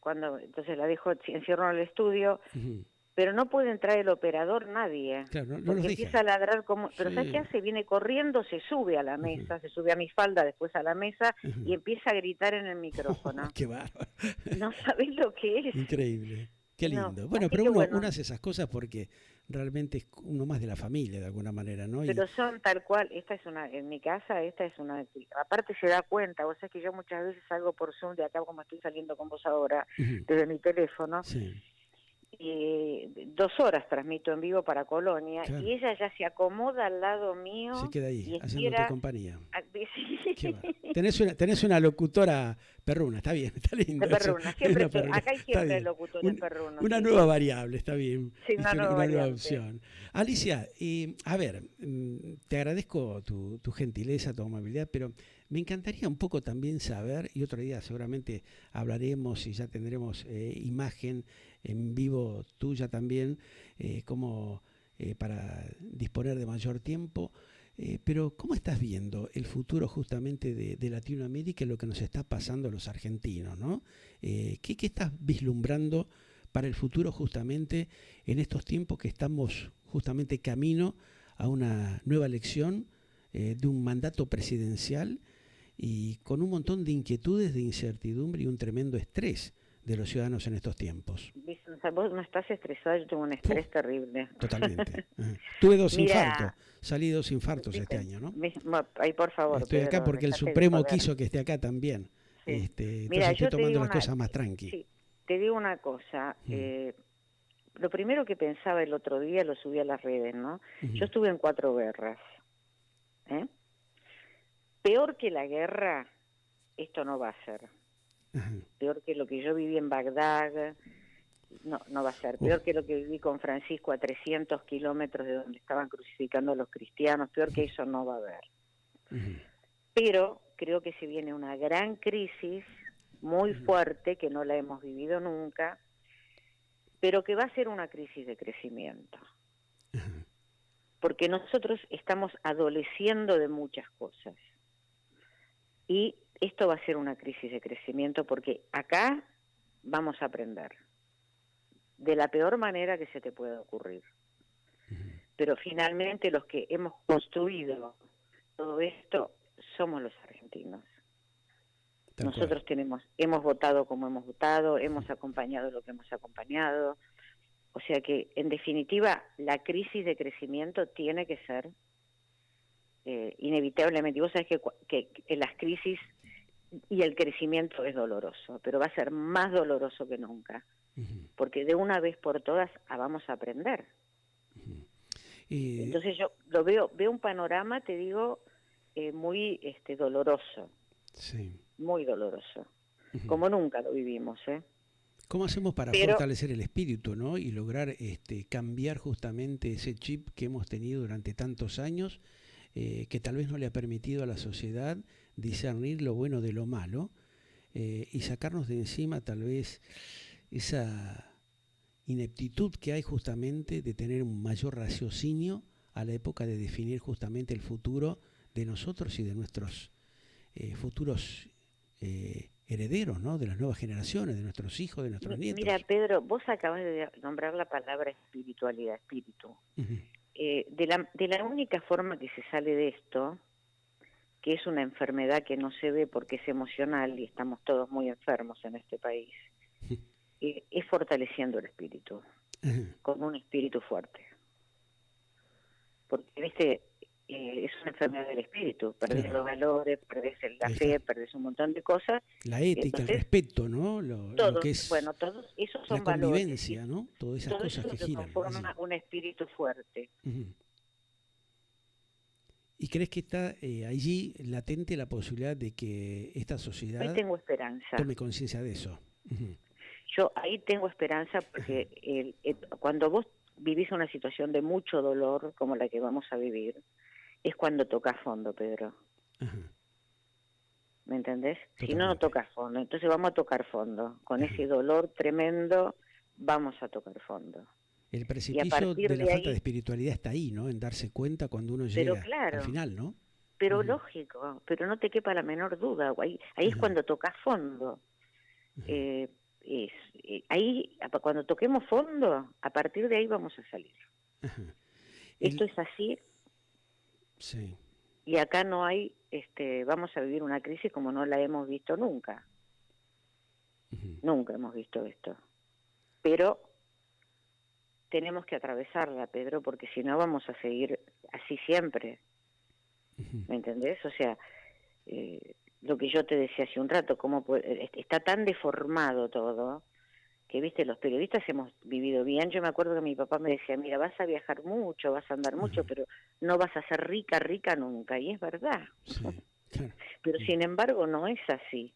Speaker 3: entonces la dejo, encierro en el estudio,
Speaker 2: Ujú.
Speaker 3: pero no puede entrar el operador, nadie.
Speaker 2: Claro, no los
Speaker 3: Porque
Speaker 2: deja.
Speaker 3: empieza a ladrar como... Pero ¿sabes qué
Speaker 2: Sí.
Speaker 3: hace? Viene corriendo, se sube a la mesa, se sube a mi falda, después a la mesa, y empieza a gritar en el micrófono.
Speaker 2: Qué bárbaro.
Speaker 3: No sabés lo que es.
Speaker 2: Increíble. Qué
Speaker 3: No,
Speaker 2: lindo. Bueno,
Speaker 3: así
Speaker 2: pero
Speaker 3: que
Speaker 2: uno hace esas cosas porque realmente es uno más de la familia, de alguna manera, ¿no?
Speaker 3: pero son tal cual, en mi casa, aparte se da cuenta, vos sabés que yo muchas veces salgo por Zoom de acá como estoy saliendo con vos ahora,
Speaker 2: Ujú.
Speaker 3: desde mi teléfono,
Speaker 2: Sí,
Speaker 3: y 2 horas transmito en vivo para Colonia,
Speaker 2: claro.
Speaker 3: y ella ya se acomoda al lado mío
Speaker 2: Se queda ahí,
Speaker 3: y
Speaker 2: haciéndote
Speaker 3: estira...
Speaker 2: compañía.
Speaker 3: Sí.
Speaker 2: Qué bárbaro. Tenés una locutora perruna, está bien, está lindo.
Speaker 3: De
Speaker 2: eso.
Speaker 3: perruna, siempre
Speaker 2: Una perruna,
Speaker 3: acá hay
Speaker 2: está
Speaker 3: siempre
Speaker 2: bien.
Speaker 3: locutores perrunos.
Speaker 2: Una
Speaker 3: Sí,
Speaker 2: nueva
Speaker 3: sí.
Speaker 2: variable, está bien.
Speaker 3: Sí, una nueva variante.
Speaker 2: opción. Alicia, a ver, te agradezco tu gentileza, tu amabilidad, pero me encantaría un poco también saber, y otro día seguramente hablaremos y ya tendremos imagen en vivo tuya también, como para disponer de mayor tiempo. Pero ¿cómo estás viendo el futuro justamente de Latinoamérica y lo que nos está pasando a los argentinos, ¿no? ¿Qué estás vislumbrando para el futuro justamente en estos tiempos que estamos justamente camino a una nueva elección de un mandato presidencial y con un montón de inquietudes, de incertidumbre y un tremendo estrés de los ciudadanos en estos tiempos?
Speaker 3: O sea, vos no estás estresada, yo tengo un estrés terrible.
Speaker 2: Totalmente. Tuve 2
Speaker 3: Mira,
Speaker 2: infartos, salí 2 infartos
Speaker 3: ¿viste?
Speaker 2: este año, ¿no?
Speaker 3: Ay, por favor,
Speaker 2: Estoy acá
Speaker 3: Pedro,
Speaker 2: porque el
Speaker 3: dejate de
Speaker 2: Supremo
Speaker 3: joder.
Speaker 2: quiso que esté acá también.
Speaker 3: Sí.
Speaker 2: Entonces
Speaker 3: Mira,
Speaker 2: estoy
Speaker 3: yo te
Speaker 2: tomando
Speaker 3: digo
Speaker 2: las cosas más tranqui.
Speaker 3: sí, te digo una cosa. Lo primero que pensaba el otro día, lo subí a las redes, ¿no? Yo estuve en 4 guerras. Peor que la guerra, esto no va a ser. Peor que lo que yo viví en Bagdad, no va a ser. Peor que lo que viví con Francisco a 300 kilómetros de donde estaban crucificando a los cristianos, peor que eso no va a haber. Pero creo que se viene una gran crisis muy fuerte, que no la hemos vivido nunca, pero que va a ser una crisis de crecimiento. Porque nosotros estamos adoleciendo de muchas cosas. Y esto va a ser una crisis de crecimiento porque acá vamos a aprender de la peor manera que se te pueda ocurrir. Pero finalmente los que hemos construido todo esto somos los argentinos. Nosotros hemos votado como hemos votado, hemos acompañado lo que hemos acompañado. O sea que, en definitiva, la crisis de crecimiento tiene que ser inevitablemente. Y vos sabés que en las crisis y el crecimiento es doloroso, pero va a ser más doloroso que nunca, porque de una vez por todas vamos a aprender. Entonces yo veo un panorama, te digo, muy doloroso,
Speaker 2: sí.
Speaker 3: Muy doloroso, como nunca lo vivimos,
Speaker 2: ¿Cómo hacemos para fortalecer el espíritu, ¿no? Y lograr cambiar justamente ese chip que hemos tenido durante tantos años, que tal vez no le ha permitido a la sociedad discernir lo bueno de lo malo, y sacarnos de encima tal vez esa ineptitud que hay justamente de tener un mayor raciocinio a la época de definir justamente el futuro de nosotros y de nuestros futuros herederos, ¿no? De las nuevas generaciones, de nuestros hijos, de nuestros nietos.
Speaker 3: Mira, Pedro, vos acabas de nombrar la palabra espiritualidad, espíritu. De la única forma que se sale de esto, que es una enfermedad que no se ve porque es emocional y estamos todos muy enfermos en este país, es fortaleciendo el espíritu, con un espíritu fuerte. Porque, viste, es una enfermedad del espíritu, perdés los valores, perdés la fe, perdés un montón de cosas.
Speaker 2: La ética, entonces, el respeto, ¿no? Lo que es
Speaker 3: todos esos son
Speaker 2: la convivencia,
Speaker 3: valores,
Speaker 2: ¿no? Todas esas cosas que giran.
Speaker 3: Conforman un espíritu fuerte.
Speaker 2: ¿Y crees que está allí latente la posibilidad de que esta sociedad
Speaker 3: Hoy tengo esperanza.
Speaker 2: tome conciencia de eso?
Speaker 3: Yo ahí tengo esperanza porque cuando vos vivís una situación de mucho dolor como la que vamos a vivir, es cuando tocas fondo, Pedro.
Speaker 2: Ajá.
Speaker 3: ¿Me entendés?
Speaker 2: Totalmente.
Speaker 3: Si no, no tocas fondo. Entonces vamos a tocar fondo. Con ese dolor tremendo, vamos a tocar fondo.
Speaker 2: El
Speaker 3: Y a
Speaker 2: precipicio
Speaker 3: partir
Speaker 2: de la
Speaker 3: de
Speaker 2: falta de
Speaker 3: ahí,
Speaker 2: espiritualidad está ahí, ¿no? En darse cuenta cuando uno
Speaker 3: pero
Speaker 2: llega al
Speaker 3: claro,
Speaker 2: final, ¿no?
Speaker 3: pero lógico, pero no te quepa la menor duda. Ahí es cuando tocas fondo. Ahí, cuando toquemos fondo, a partir de ahí vamos a salir.
Speaker 2: Ajá.
Speaker 3: Esto es así.
Speaker 2: Sí.
Speaker 3: Y acá no hay, vamos a vivir una crisis como no la hemos visto nunca. Nunca hemos visto esto. Pero tenemos que atravesarla, Pedro, porque si no vamos a seguir así siempre. ¿Me entendés? O sea, lo que yo te decía hace un rato, está tan deformado todo, que viste, los periodistas hemos vivido bien. Yo me acuerdo que mi papá me decía, mira, vas a viajar mucho, vas a andar mucho, pero no vas a ser rica, rica nunca. Y es verdad.
Speaker 2: Sí, claro.
Speaker 3: Pero sin embargo no es así.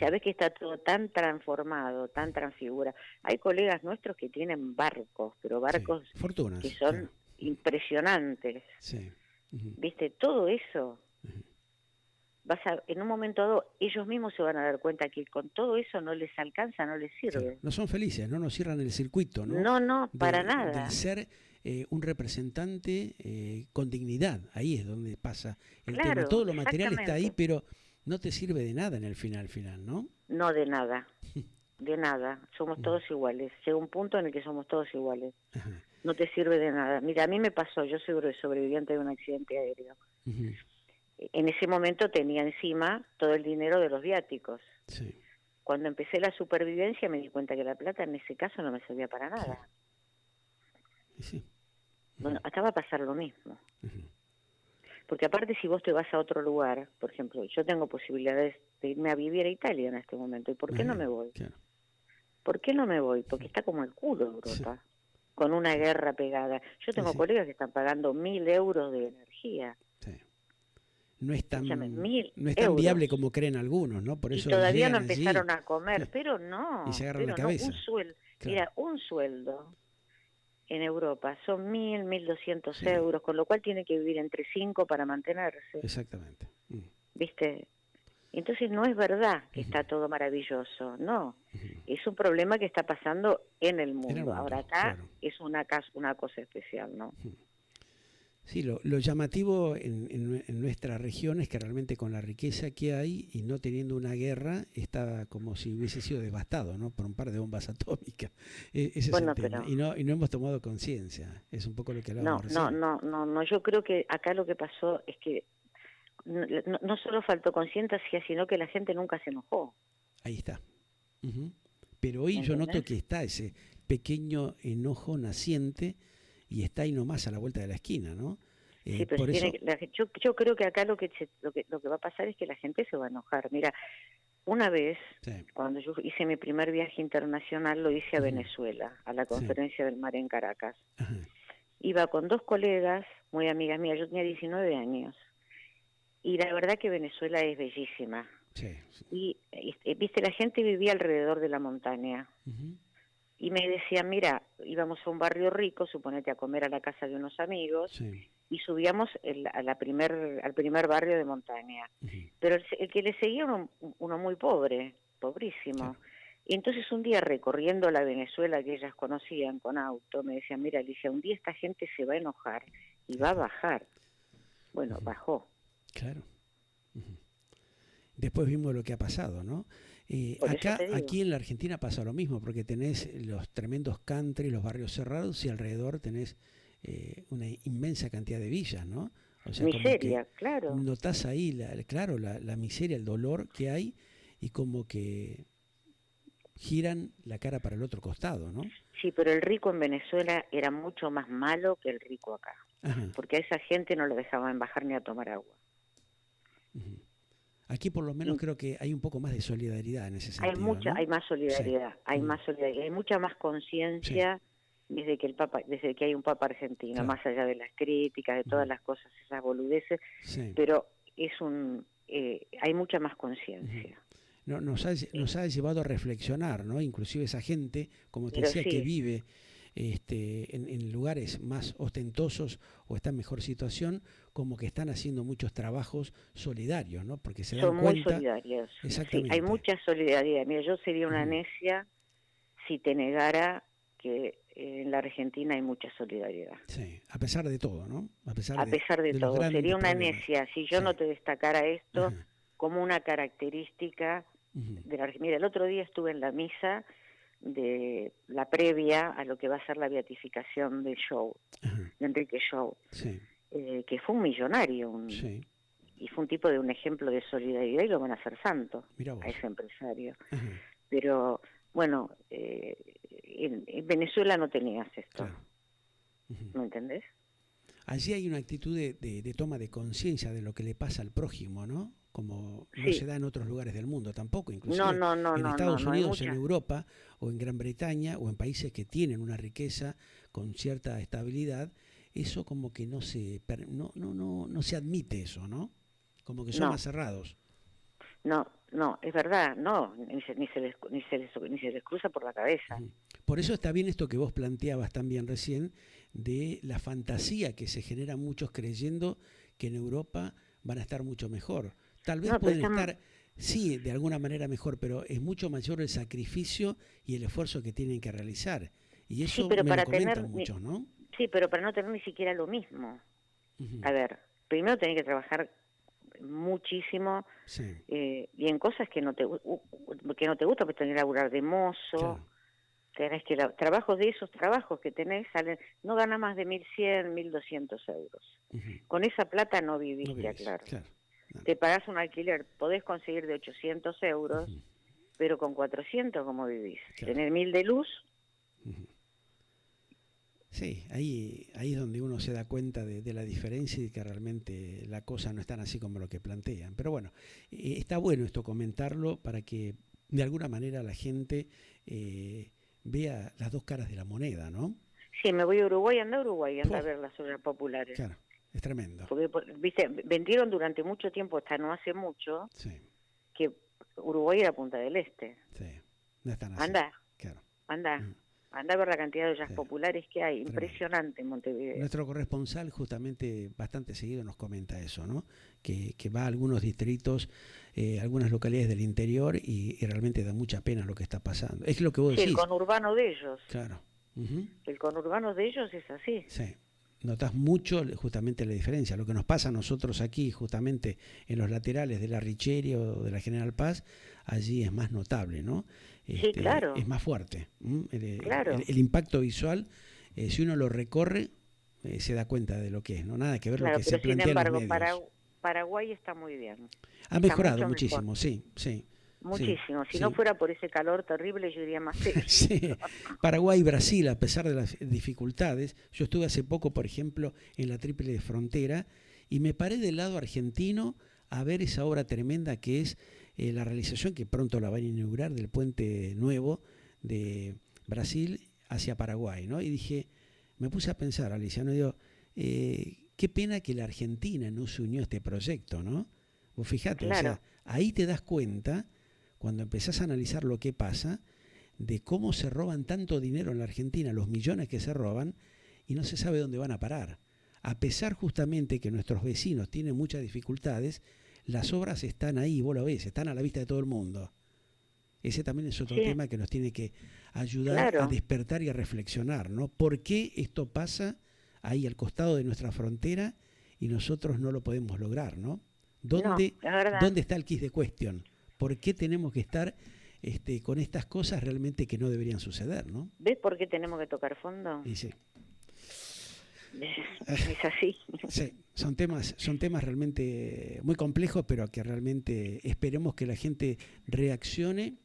Speaker 3: Ya ves que está todo tan transformado, tan transfigura. Hay colegas nuestros que tienen barcos, pero barcos
Speaker 2: Fortunas,
Speaker 3: que son
Speaker 2: claro.
Speaker 3: impresionantes.
Speaker 2: Sí.
Speaker 3: ¿Viste? Todo eso. En un momento dado, ellos mismos se van a dar cuenta que con todo eso no les alcanza, no les sirve.
Speaker 2: Claro. No son felices, ¿no? No cierran el circuito, ¿no?
Speaker 3: No, no, para nada.
Speaker 2: Del ser un representante con dignidad. Ahí es donde pasa el tema. Todo lo material está ahí, pero no te sirve de nada en el final, ¿no?
Speaker 3: No, de nada. De nada. Somos todos iguales. Llega un punto en el que somos todos iguales.
Speaker 2: Ajá.
Speaker 3: No te sirve de nada. Mira, a mí me pasó, yo soy sobreviviente de un accidente aéreo. En ese momento tenía encima todo el dinero de los viáticos.
Speaker 2: Sí.
Speaker 3: Cuando empecé la supervivencia me di cuenta que la plata en ese caso no me servía para nada.
Speaker 2: Sí.
Speaker 3: Bueno, acá va a pasar lo mismo. Porque aparte si vos te vas a otro lugar, por ejemplo, yo tengo posibilidades de irme a vivir a Italia en este momento. ¿Y por qué no me voy?
Speaker 2: Claro.
Speaker 3: ¿Por qué no me voy? Porque está como el culo Europa, con una guerra pegada. Yo tengo colegas que están pagando 1.000 euros de energía.
Speaker 2: Sí. No es tan,
Speaker 3: no
Speaker 2: es tan viable como creen algunos, ¿no? Por eso
Speaker 3: y todavía no
Speaker 2: llegan
Speaker 3: empezaron
Speaker 2: allí,
Speaker 3: a comer, pero no.
Speaker 2: y se agarran la
Speaker 3: pero
Speaker 2: cabeza.
Speaker 3: un sueldo,
Speaker 2: Claro.
Speaker 3: Mira, un sueldo en Europa son 1.200 euros, con lo cual tiene que vivir entre 5 para mantenerse.
Speaker 2: Exactamente.
Speaker 3: ¿Viste? Entonces no es verdad que está todo maravilloso, no. Es un problema que está pasando en el mundo. Ahora acá es una cosa especial, ¿no?
Speaker 2: Sí, lo llamativo en nuestra región es que realmente con la riqueza que hay y no teniendo una guerra, está como si hubiese sido devastado, ¿no? Por un par de bombas atómicas. Ese es el tema. Y no hemos tomado conciencia. Es un poco lo que hablábamos recién.
Speaker 3: No. Yo creo que acá lo que pasó es que no solo faltó conciencia, sino que la gente nunca se enojó.
Speaker 2: Ahí está. Pero hoy yo noto que está ese pequeño enojo naciente y está ahí nomás a la vuelta de la esquina, ¿no?
Speaker 3: Sí, pero
Speaker 2: por eso...
Speaker 3: yo creo que acá lo que va a pasar es que la gente se va a enojar. Mira, una vez, cuando yo hice mi primer viaje internacional, lo hice a Venezuela, a la conferencia del mar en Caracas. Iba con 2 colegas, muy amigas mías, yo tenía 19 años. Y la verdad que Venezuela es bellísima. Y, viste, la gente vivía alrededor de la montaña. Y me decían, mira, íbamos a un barrio rico, suponete a comer a la casa de unos amigos, y subíamos al primer barrio de montaña. Pero el que le seguía uno muy pobre, pobrísimo. Y entonces un día recorriendo la Venezuela que ellas conocían con auto, me decían, mira Alicia, un día esta gente se va a enojar y va a bajar. Bueno, bajó.
Speaker 2: Claro. Después vimos lo que ha pasado, ¿no? Aquí en la Argentina pasa lo mismo, porque tenés los tremendos country, los barrios cerrados, y alrededor tenés una inmensa cantidad de villas, ¿no? O sea,
Speaker 3: miseria, claro.
Speaker 2: Notás ahí, la miseria, el dolor que hay, y como que giran la cara para el otro costado, ¿no?
Speaker 3: Sí, pero el rico en Venezuela era mucho más malo que el rico acá. Porque a esa gente no lo dejaban bajar ni a tomar agua.
Speaker 2: Aquí por lo menos creo que hay un poco más de solidaridad en ese sentido.
Speaker 3: Hay más solidaridad, hay mucha más conciencia desde que hay un papa argentino, más allá de las críticas, de todas las cosas, esas boludeces, pero hay mucha más conciencia.
Speaker 2: nos ha llevado a reflexionar, ¿no? Inclusive esa gente, como te
Speaker 3: Pero
Speaker 2: decía,
Speaker 3: sí,
Speaker 2: que vive en lugares más ostentosos o está en mejor situación, como que están haciendo muchos trabajos solidarios, ¿no? Porque se dan
Speaker 3: son muy
Speaker 2: cuenta,
Speaker 3: solidarios. Sí, hay
Speaker 2: exactamente,
Speaker 3: mucha solidaridad. Mira, yo sería una
Speaker 2: ujú,
Speaker 3: necia si te negara que en la Argentina hay mucha solidaridad.
Speaker 2: sí, a pesar de todo, ¿no? A pesar
Speaker 3: A pesar de
Speaker 2: de los
Speaker 3: todo, sería
Speaker 2: grandes
Speaker 3: una
Speaker 2: problemas,
Speaker 3: necia si yo
Speaker 2: sí,
Speaker 3: no te destacara esto
Speaker 2: ajá,
Speaker 3: como una característica
Speaker 2: ujú,
Speaker 3: de la Argentina. Mira, el otro día estuve en la misa de la previa a lo que va a ser la beatificación de Show,
Speaker 2: ajá,
Speaker 3: de Enrique Show,
Speaker 2: sí,
Speaker 3: que fue un millonario,
Speaker 2: sí,
Speaker 3: y fue un tipo de un ejemplo de solidaridad y lo van a hacer santo
Speaker 2: mira
Speaker 3: a
Speaker 2: vos,
Speaker 3: ese empresario.
Speaker 2: ajá,
Speaker 3: Pero bueno, en Venezuela no tenías esto,
Speaker 2: claro. Ujú.
Speaker 3: ¿me entendés?
Speaker 2: Allí hay una actitud de toma de conciencia de lo que le pasa al prójimo, ¿no? Como no se
Speaker 3: Sí,
Speaker 2: da en otros lugares del mundo tampoco,
Speaker 3: no,
Speaker 2: inclusive
Speaker 3: no, no,
Speaker 2: en
Speaker 3: no, no,
Speaker 2: Estados
Speaker 3: no hay
Speaker 2: Unidos, en
Speaker 3: mucha.
Speaker 2: Europa o en Gran Bretaña o en países que tienen una riqueza con cierta estabilidad, eso como que no se admite eso, ¿no? Como que son más
Speaker 3: No,
Speaker 2: cerrados.
Speaker 3: no, no, es verdad, no, ni se les cruza por la cabeza.
Speaker 2: Ujú. Por eso está bien esto que vos planteabas también recién, de la fantasía que se genera muchos creyendo que en Europa van a estar mucho mejor. Tal vez
Speaker 3: No, pero
Speaker 2: pueden
Speaker 3: están,
Speaker 2: estar, sí, de alguna manera mejor, pero es mucho mayor el sacrificio y el esfuerzo que tienen que realizar. Y
Speaker 3: sí,
Speaker 2: eso
Speaker 3: pero
Speaker 2: me lo
Speaker 3: para tener,
Speaker 2: comentan muchos, ¿no?
Speaker 3: sí, pero para no tener ni siquiera lo mismo.
Speaker 2: Ujú.
Speaker 3: A ver, primero tenés que trabajar muchísimo
Speaker 2: Sí,
Speaker 3: y en cosas que no te gustan, pues tenés que laburar de mozo,
Speaker 2: claro.
Speaker 3: tenés que trabajos de esos trabajos que tenés salen, no gana más de 1.100, 1.200 euros.
Speaker 2: Ujú.
Speaker 3: Con esa plata no
Speaker 2: No
Speaker 3: vivís, te
Speaker 2: vivís,
Speaker 3: aclaro.
Speaker 2: claro. No.
Speaker 3: Te pagás un alquiler, podés conseguir de 800 euros,
Speaker 2: Ujú.
Speaker 3: pero con 400, ¿cómo vivís?
Speaker 2: Claro.
Speaker 3: Tenés 1.000 de luz.
Speaker 2: Ujú. Sí, ahí es donde uno se da cuenta de la diferencia y que realmente la cosa no es tan así como lo que plantean. Pero bueno, está bueno esto comentarlo para que de alguna manera la gente vea las dos caras de la moneda, ¿no?
Speaker 3: Sí, me voy a Uruguay, anda a
Speaker 2: Puh,
Speaker 3: ver las obras populares.
Speaker 2: claro, es tremendo.
Speaker 3: Porque, viste, vendieron durante mucho tiempo, hasta no hace mucho,
Speaker 2: Sí,
Speaker 3: que Uruguay era Punta del Este.
Speaker 2: sí, no es tan así,
Speaker 3: Anda,
Speaker 2: claro.
Speaker 3: anda,
Speaker 2: Ujú.
Speaker 3: anda a ver la cantidad de ollas
Speaker 2: Sí,
Speaker 3: populares que hay,
Speaker 2: tremendo.
Speaker 3: impresionante en Montevideo.
Speaker 2: Nuestro corresponsal justamente bastante seguido nos comenta eso, ¿no? Que va a algunos distritos, algunas localidades del interior y realmente da mucha pena lo que está pasando. Es lo que vos
Speaker 3: Sí, el
Speaker 2: decís,
Speaker 3: conurbano de ellos,
Speaker 2: claro. Ujú.
Speaker 3: el conurbano de ellos es así.
Speaker 2: Sí. Notás mucho justamente la diferencia. Lo que nos pasa a nosotros aquí, justamente en los laterales de la Richeria o de la General Paz, allí es más notable, ¿no?
Speaker 3: Sí,
Speaker 2: Es
Speaker 3: claro,
Speaker 2: más fuerte.
Speaker 3: claro,
Speaker 2: El impacto visual, si uno lo recorre, se da cuenta de lo que es, ¿no? Nada que ver lo
Speaker 3: claro,
Speaker 2: que se
Speaker 3: pero sin
Speaker 2: plantea en los
Speaker 3: embargo,
Speaker 2: medios.
Speaker 3: Paraguay está muy bien,
Speaker 2: Ha
Speaker 3: está
Speaker 2: mejorado
Speaker 3: mucho mejor,
Speaker 2: muchísimo, sí, sí, sí,
Speaker 3: muchísimo. Si no
Speaker 2: sí.
Speaker 3: fuera por ese calor terrible, yo iría más eso.
Speaker 2: Sí, Paraguay y Brasil, a pesar de las dificultades, yo estuve hace poco, por ejemplo, en la Triple Frontera y me paré del lado argentino a ver esa obra tremenda que es la realización, que pronto la van a inaugurar, del puente nuevo de Brasil hacia Paraguay, ¿no? Y dije, me puse a pensar, Alicia, ¿no? Digo, qué pena que la Argentina no se unió a este proyecto, ¿no? Vos fijate, o sea,
Speaker 3: Claro,
Speaker 2: ahí te das cuenta, cuando empezás a analizar lo que pasa, de cómo se roban tanto dinero en la Argentina, los millones que se roban, y no se sabe dónde van a parar. A pesar justamente que nuestros vecinos tienen muchas dificultades, las obras están ahí, vos lo ves, están a la vista de todo el mundo. Ese también es otro
Speaker 3: sí,
Speaker 2: tema que nos tiene que ayudar a
Speaker 3: claro.
Speaker 2: despertar y a reflexionar, ¿no? ¿Por qué esto pasa ahí al costado de nuestra frontera y nosotros no lo podemos lograr, ¿no?
Speaker 3: No,
Speaker 2: ¿Dónde,
Speaker 3: es verdad.
Speaker 2: dónde está el quiz de cuestión? ¿Por qué tenemos que estar con estas cosas realmente que no deberían suceder, ¿no?
Speaker 3: ¿Ves por qué tenemos que tocar fondo?
Speaker 2: Y sí,
Speaker 3: Es así.
Speaker 2: sí, son temas realmente muy complejos, pero que realmente esperemos que la gente reaccione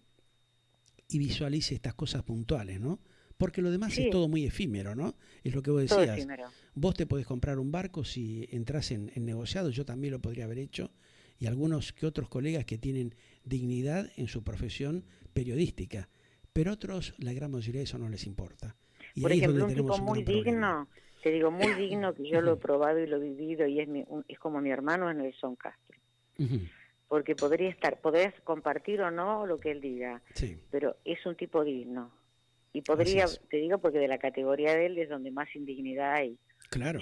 Speaker 2: y visualice estas cosas puntuales, ¿no? Porque lo demás es
Speaker 3: Sí,
Speaker 2: todo muy efímero, ¿no? Es lo que vos
Speaker 3: todo
Speaker 2: decías.
Speaker 3: efímero.
Speaker 2: Vos te podés comprar un barco si entras en negociado, yo también lo podría haber hecho, y algunos que otros colegas que tienen dignidad en su profesión periodística, pero otros, la gran mayoría de eso no les importa. Y
Speaker 3: Por
Speaker 2: ahí es donde
Speaker 3: ejemplo, un tipo
Speaker 2: tenemos un
Speaker 3: muy
Speaker 2: gran problema.
Speaker 3: digno, te digo, muy digno, que yo lo he probado y lo he vivido, y es como mi hermano, es Nelson Castro.
Speaker 2: Ujú.
Speaker 3: porque podés compartir o no lo que él diga,
Speaker 2: sí.
Speaker 3: pero es un tipo digno. Y podría, te digo porque de la categoría de él es donde más indignidad hay.
Speaker 2: Claro,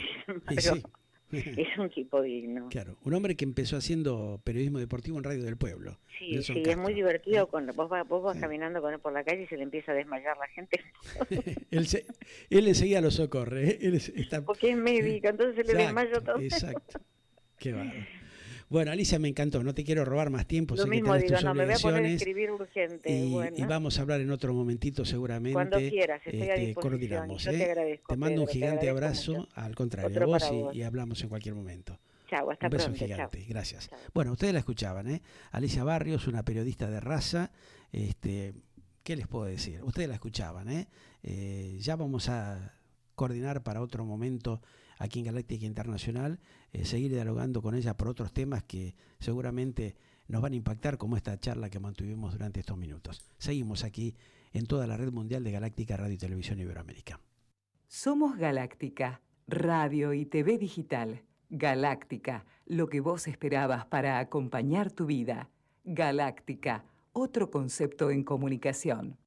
Speaker 3: pero
Speaker 2: sí.
Speaker 3: es un tipo digno.
Speaker 2: Claro, un hombre que empezó haciendo periodismo deportivo en Radio del Pueblo.
Speaker 3: Sí,
Speaker 2: Nelson
Speaker 3: sí,
Speaker 2: Castro.
Speaker 3: es muy divertido. Vos vas
Speaker 2: Sí.
Speaker 3: caminando con él por la calle y se le empieza a desmayar la gente.
Speaker 2: él enseguida lo socorre.
Speaker 3: Porque es médico, entonces se le desmaya todo.
Speaker 2: Exacto. Qué bárbaro. Bueno, Alicia, me encantó. No te quiero robar más tiempo.
Speaker 3: Lo
Speaker 2: sé
Speaker 3: mismo
Speaker 2: que tenés
Speaker 3: digo,
Speaker 2: tus
Speaker 3: no, me voy a poner a
Speaker 2: obligaciones.
Speaker 3: escribir urgente.
Speaker 2: Y vamos a hablar en otro momentito seguramente.
Speaker 3: Cuando quieras, estoy a disposición.
Speaker 2: Coordinamos,
Speaker 3: Yo te agradezco.
Speaker 2: Te mando
Speaker 3: Pedro,
Speaker 2: un gigante abrazo.
Speaker 3: mucho.
Speaker 2: Al contrario,
Speaker 3: Otro
Speaker 2: a vos,
Speaker 3: para vos.
Speaker 2: y hablamos en cualquier momento.
Speaker 3: Chau, hasta
Speaker 2: un beso
Speaker 3: pronto.
Speaker 2: gigante.
Speaker 3: Chau.
Speaker 2: Gracias.
Speaker 3: Chau.
Speaker 2: Bueno, ustedes la escuchaban, Alicia Barrios, una periodista de raza. ¿Qué les puedo decir? Ustedes la escuchaban, ya vamos a coordinar para otro momento aquí en Galáctica Internacional, seguir dialogando con ella por otros temas que seguramente nos van a impactar, como esta charla que mantuvimos durante estos minutos. Seguimos aquí en toda la red mundial de Galáctica Radio y Televisión Iberoamérica.
Speaker 4: Somos Galáctica, radio y TV digital. Galáctica, lo que vos esperabas para acompañar tu vida. Galáctica, otro concepto en comunicación.